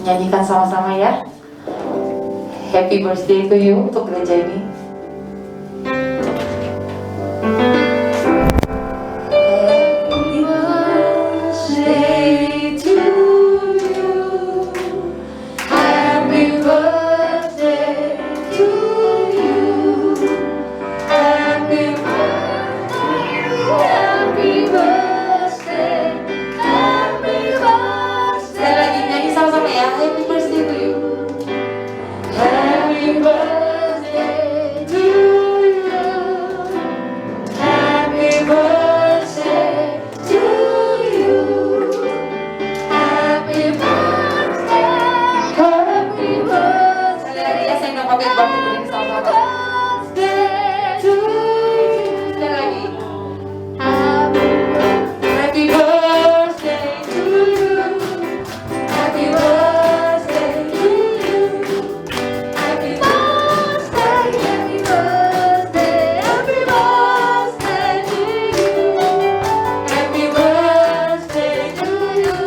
nyanyikan sama-sama ya. Happy birthday to you untuk gereja ini. Happy birthday to you. Happy birthday to you. Happy birthday. Happy birthday. Happy birthday. Sekali lagi nyanyi sama-sama ya. Happy birthday to you. Happy birthday lagi sama-sama. Sekali lagi. Happy birthday to you. Happy birthday to you. Happy birthday, happy birthday, happy birthday to you. Happy birthday to you.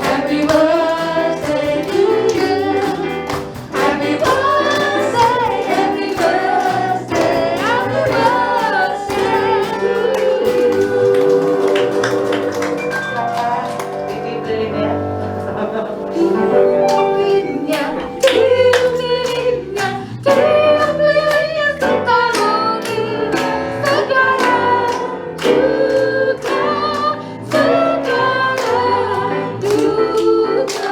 Happy birthday to you. Happy birthday, happy birthday, happy birthday to you. Silakan dipilih ya. Lilinnya, lilinnya, tiap lilinnya serta mengiringi segala duka, segala duka.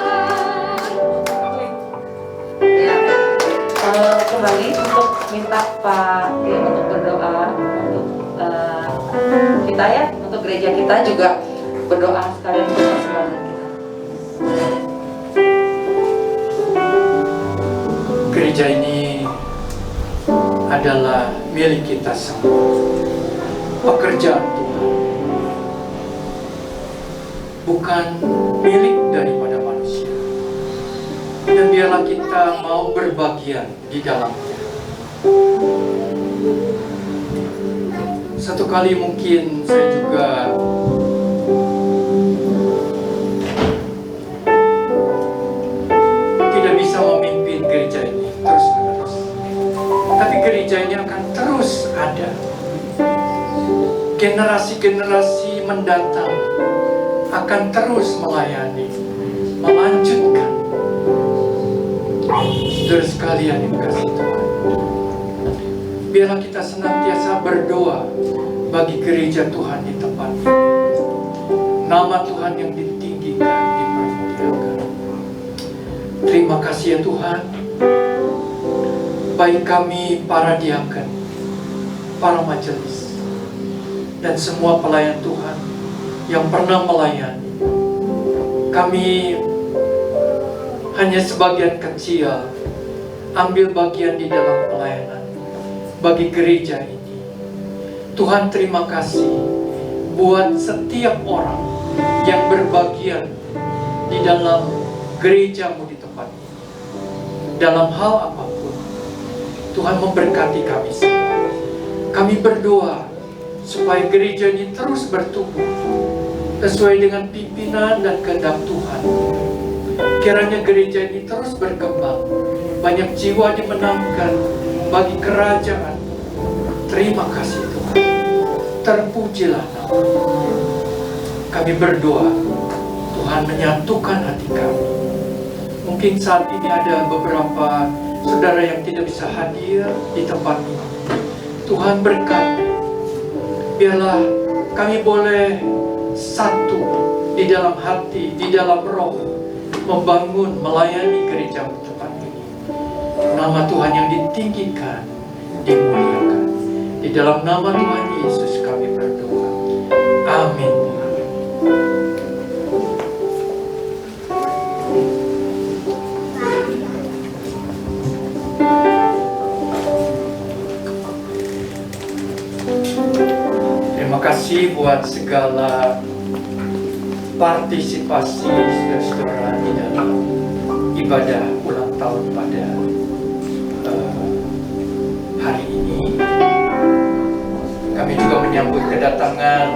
Ya, kembali untuk minta Pak Tim untuk berdoa untuk kita ya, untuk gereja kita juga berdoa sekalian untuk persembahan kita. Gereja ini adalah milik kita semua. Pekerjaan Tuhan, bukan milik daripada manusia. Dan biarlah kita mau berbagian di dalamnya. Satu kali mungkin saya juga tidak bisa memimpin gereja ini terus-menerus. Tapi gereja ini akan terus ada. Generasi-generasi mendatang akan terus melayani, melanjutkan. Saudara sekalian yang kasih Tuhan, biarlah kita senantiasa berdoa bagi gereja Tuhan di tempat ini. Nama Tuhan yang ditinggikan, dipermuliakan. Terima kasih ya Tuhan, baik kami para diaken, para majelis, dan semua pelayan Tuhan yang pernah melayani. Kami hanya sebagian kecil ambil bagian di dalam pelayanan bagi gereja ini. Tuhan, terima kasih buat setiap orang yang berbagian di dalam gerejamu di tempat ini. Dalam hal apapun, Tuhan memberkati kami semua. Kami berdoa supaya gereja ini terus bertumbuh sesuai dengan pimpinan dan kehendak Tuhan. Kiranya gereja ini terus berkembang, banyak jiwa dimenangkan bagi kerajaan. Terima kasih Tuhan, terpujilah nama-Mu. Kami berdoa, Tuhan menyatukan hati kami. Mungkin saat ini ada beberapa saudara yang tidak bisa hadir di tempat ini. Tuhan berkati, biarlah kami boleh satu di dalam hati, di dalam roh, membangun, melayani gereja tempat ini. Nama Tuhan yang ditinggikan, dimuliakan. Di dalam nama Tuhan Yesus kami berdoa. Amin. Terima kasih buat segala partisipasi saudara-saudara di dalam ibadah ulang tahun pada hari ini. Kami juga menyambut kedatangan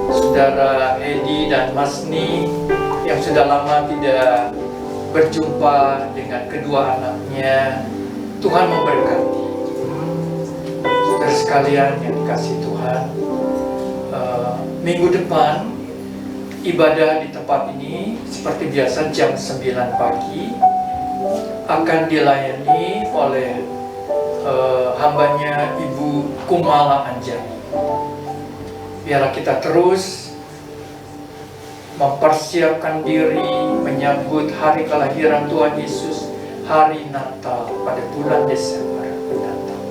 saudara Edi dan Masni yang sudah lama tidak berjumpa dengan kedua anaknya. Tuhan memberkati. Saudara sekalian yang dikasihi Tuhan, minggu depan ibadah di tempat ini seperti biasa jam 9 pagi akan dilayani oleh hambanya Ibu Kumala Anjani. Biarlah kita terus mempersiapkan diri menyambut hari kelahiran Tuhan Yesus, hari Natal pada bulan Desember mendatang.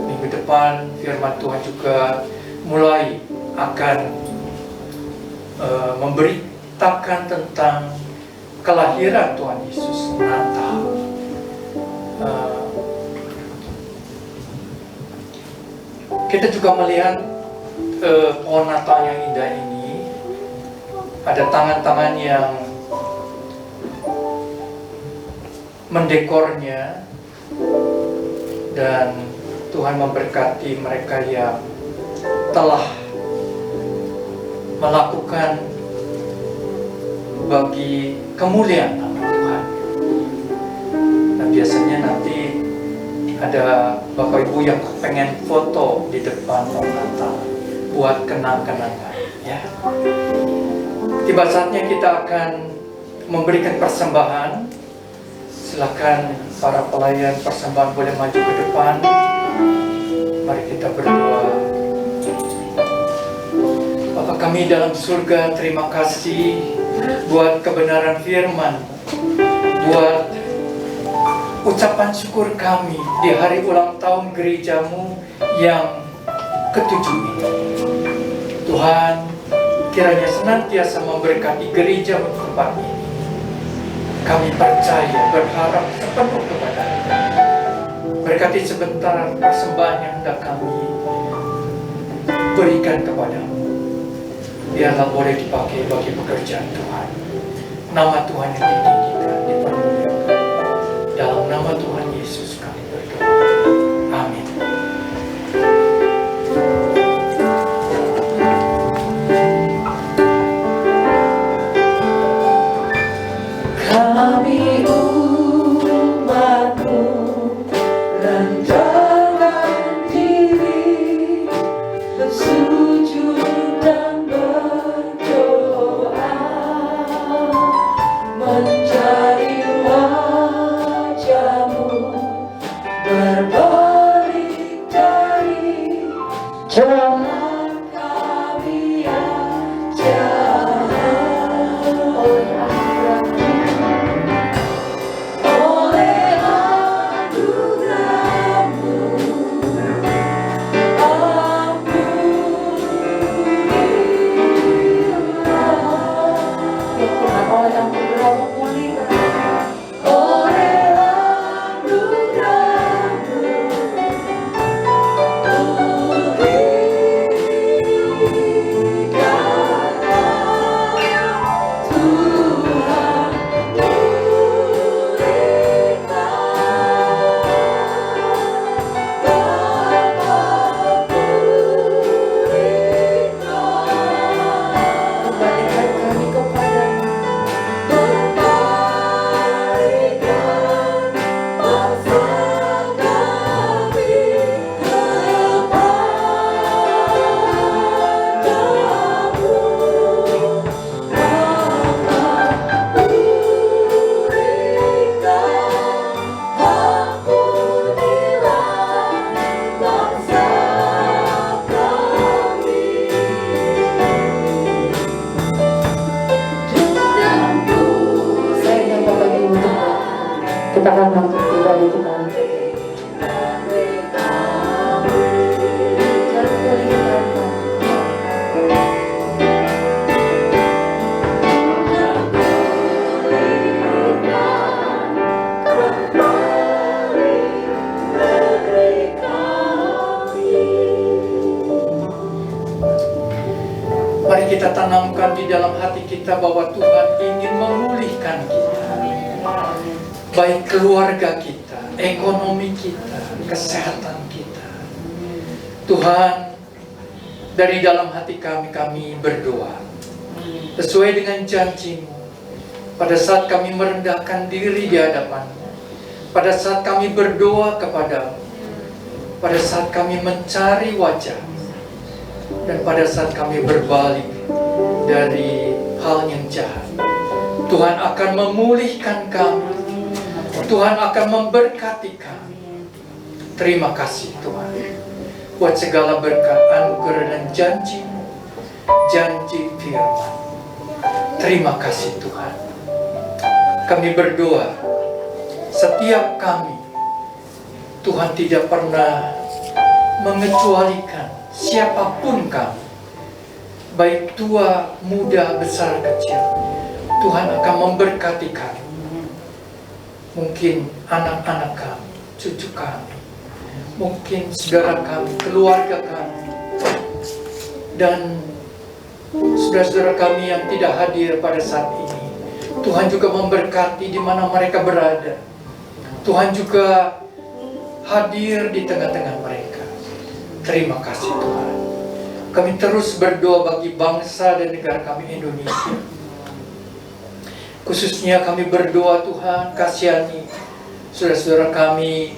Minggu depan firman Tuhan juga mulai akan memberitakan tentang kelahiran Tuhan Yesus, Natal. Kita juga melihat pohon Natal yang indah ini. Ada tangan-tangan yang mendekornya, dan Tuhan memberkati mereka yang telah melakukan bagi kemuliaan nama Tuhan. Nah, biasanya nanti ada Bapak Ibu yang pengen foto di depan pohon Natal buat kenang-kenangan, ya. Tiba saatnya kita akan memberikan persembahan. Silakan para pelayan persembahan boleh maju ke depan. Mari kita berdoa. Bapa kami dalam surga, terima kasih buat kebenaran firman, buat ucapan syukur kami di hari ulang tahun gerejamu yang ke-7 ini. Tuhan, kiranya senantiasa memberkati gereja tempat ini. Kami percaya, berharap sepenuh kepada-Mu. Berkati sebentar persembahan yang hendak kami berikan kepadamu. Biarlah boleh dipakai bagi pekerjaan Tuhan. Nama Tuhan yang ditinggikan, dipermuliakan. Dalam nama Tuhan Yesus kami berdoa. Amin. Kami umat-Mu rendahkan diri, bersujud dan berdoa, mencari wajah-Mu, berbalik dari jalan kami yang jahat. Kita akan masuk pribadi kita. Mari kita tanamkan di dalam hati kita bahwa Tuhan ingin memulihkan kita. Baik keluarga kita, ekonomi kita, kesehatan kita. Tuhan, dari dalam hati kami berdoa sesuai dengan janji-Mu. Pada saat kami merendahkan diri di hadapan-Mu, pada saat kami berdoa kepada-Mu, pada saat kami mencari wajah-Mu, dan pada saat kami berbalik dari hal yang jahat, Tuhan akan memulihkan kami. Tuhan akan memberkati kami. Terima kasih Tuhan buat segala berkat, anugerah dan janji-Mu, janji firman. Terima kasih Tuhan. Kami berdoa, setiap kami, Tuhan tidak pernah mengecualikan siapapun kami, baik tua, muda, besar, kecil. Tuhan akan memberkati kami. Mungkin anak-anak kami, cucu kami, mungkin saudara kami, keluarga kami, dan saudara-saudara kami yang tidak hadir pada saat ini. Tuhan juga memberkati di mana mereka berada. Tuhan juga hadir di tengah-tengah mereka. Terima kasih Tuhan. Kami terus berdoa bagi bangsa dan negara kami Indonesia. Khususnya kami berdoa Tuhan, kasihani saudara-saudara kami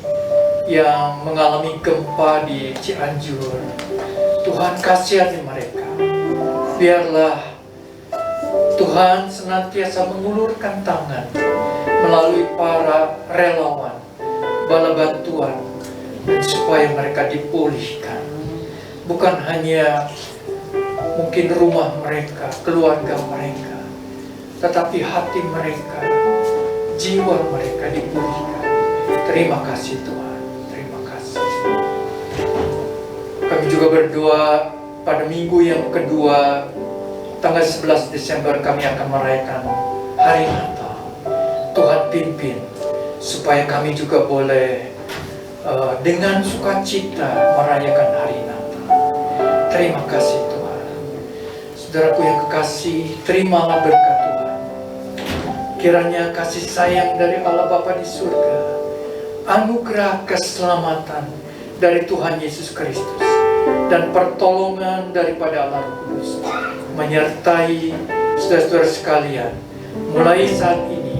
yang mengalami gempa di Cianjur. Tuhan kasihani mereka. Biarlah Tuhan senantiasa mengulurkan tangan melalui para relawan, bala bantuan, dan supaya mereka dipulihkan. Bukan hanya mungkin rumah mereka, keluarga mereka, tetapi hati mereka, jiwa mereka dipulihkan. Terima kasih Tuhan, terima kasih. Kami juga berdoa pada minggu yang kedua, tanggal 11 Desember kami akan merayakan Hari Natal. Tuhan pimpin supaya kami juga boleh dengan sukacita merayakan Hari Natal. Terima kasih Tuhan. Saudaraku yang kekasih, terimalah berkat Tuhan. Kiranya kasih sayang dari Allah Bapa di surga, anugerah keselamatan dari Tuhan Yesus Kristus, dan pertolongan daripada Allah Roh Kudus menyertai saudara-saudara sekalian mulai saat ini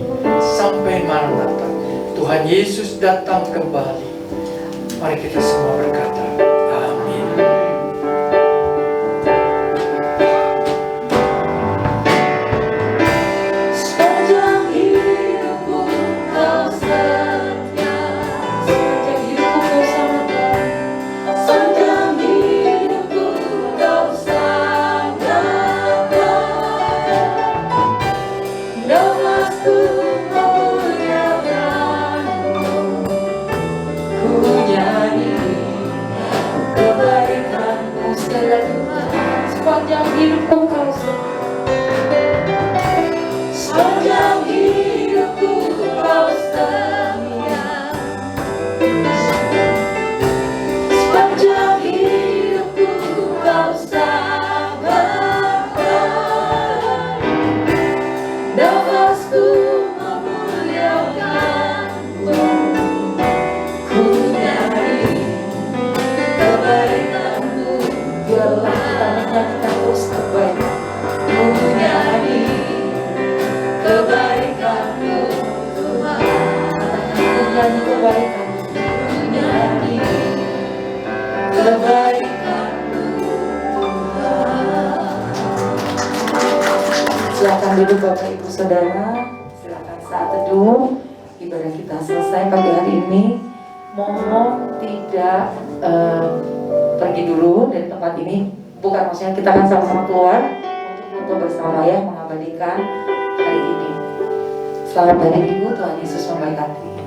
sampai Maranatha. Tuhan Yesus datang kembali. Mari kita semua berkata, amin. Sepanjang hidupku kau setia, sepanjang hidupku kau selamatkan, sepanjang hidupku kau selamatkan. Nafasku memuliakanmu, ku nyanyi kebaikanmu segala Tuhan. Sepanjang hidupku kau sepanjang hidupku kau setia, sepanjang hidupku kau sabarkan. Nafasku memuliakanmu, ku nyanyi kebaikanmu. Biarlah kita terus kebaikan, ku nyanyi kebaikanmu Tuhan. Ku nyanyi kebaikanmu, ku nyanyi kebaikanmu Tuhan. Silakan duduk Bapak Ibu Saudara. Silakan saat teduh. Ibadah kita selesai pagi hari ini. Mohon tidak pergi dulu dari tempat ini. Bukan maksudnya kita akan sama-sama keluar untuk foto bersama ya, mengabadikan hari ini. Selamat hari Minggu, Tuhan Yesus memberkati.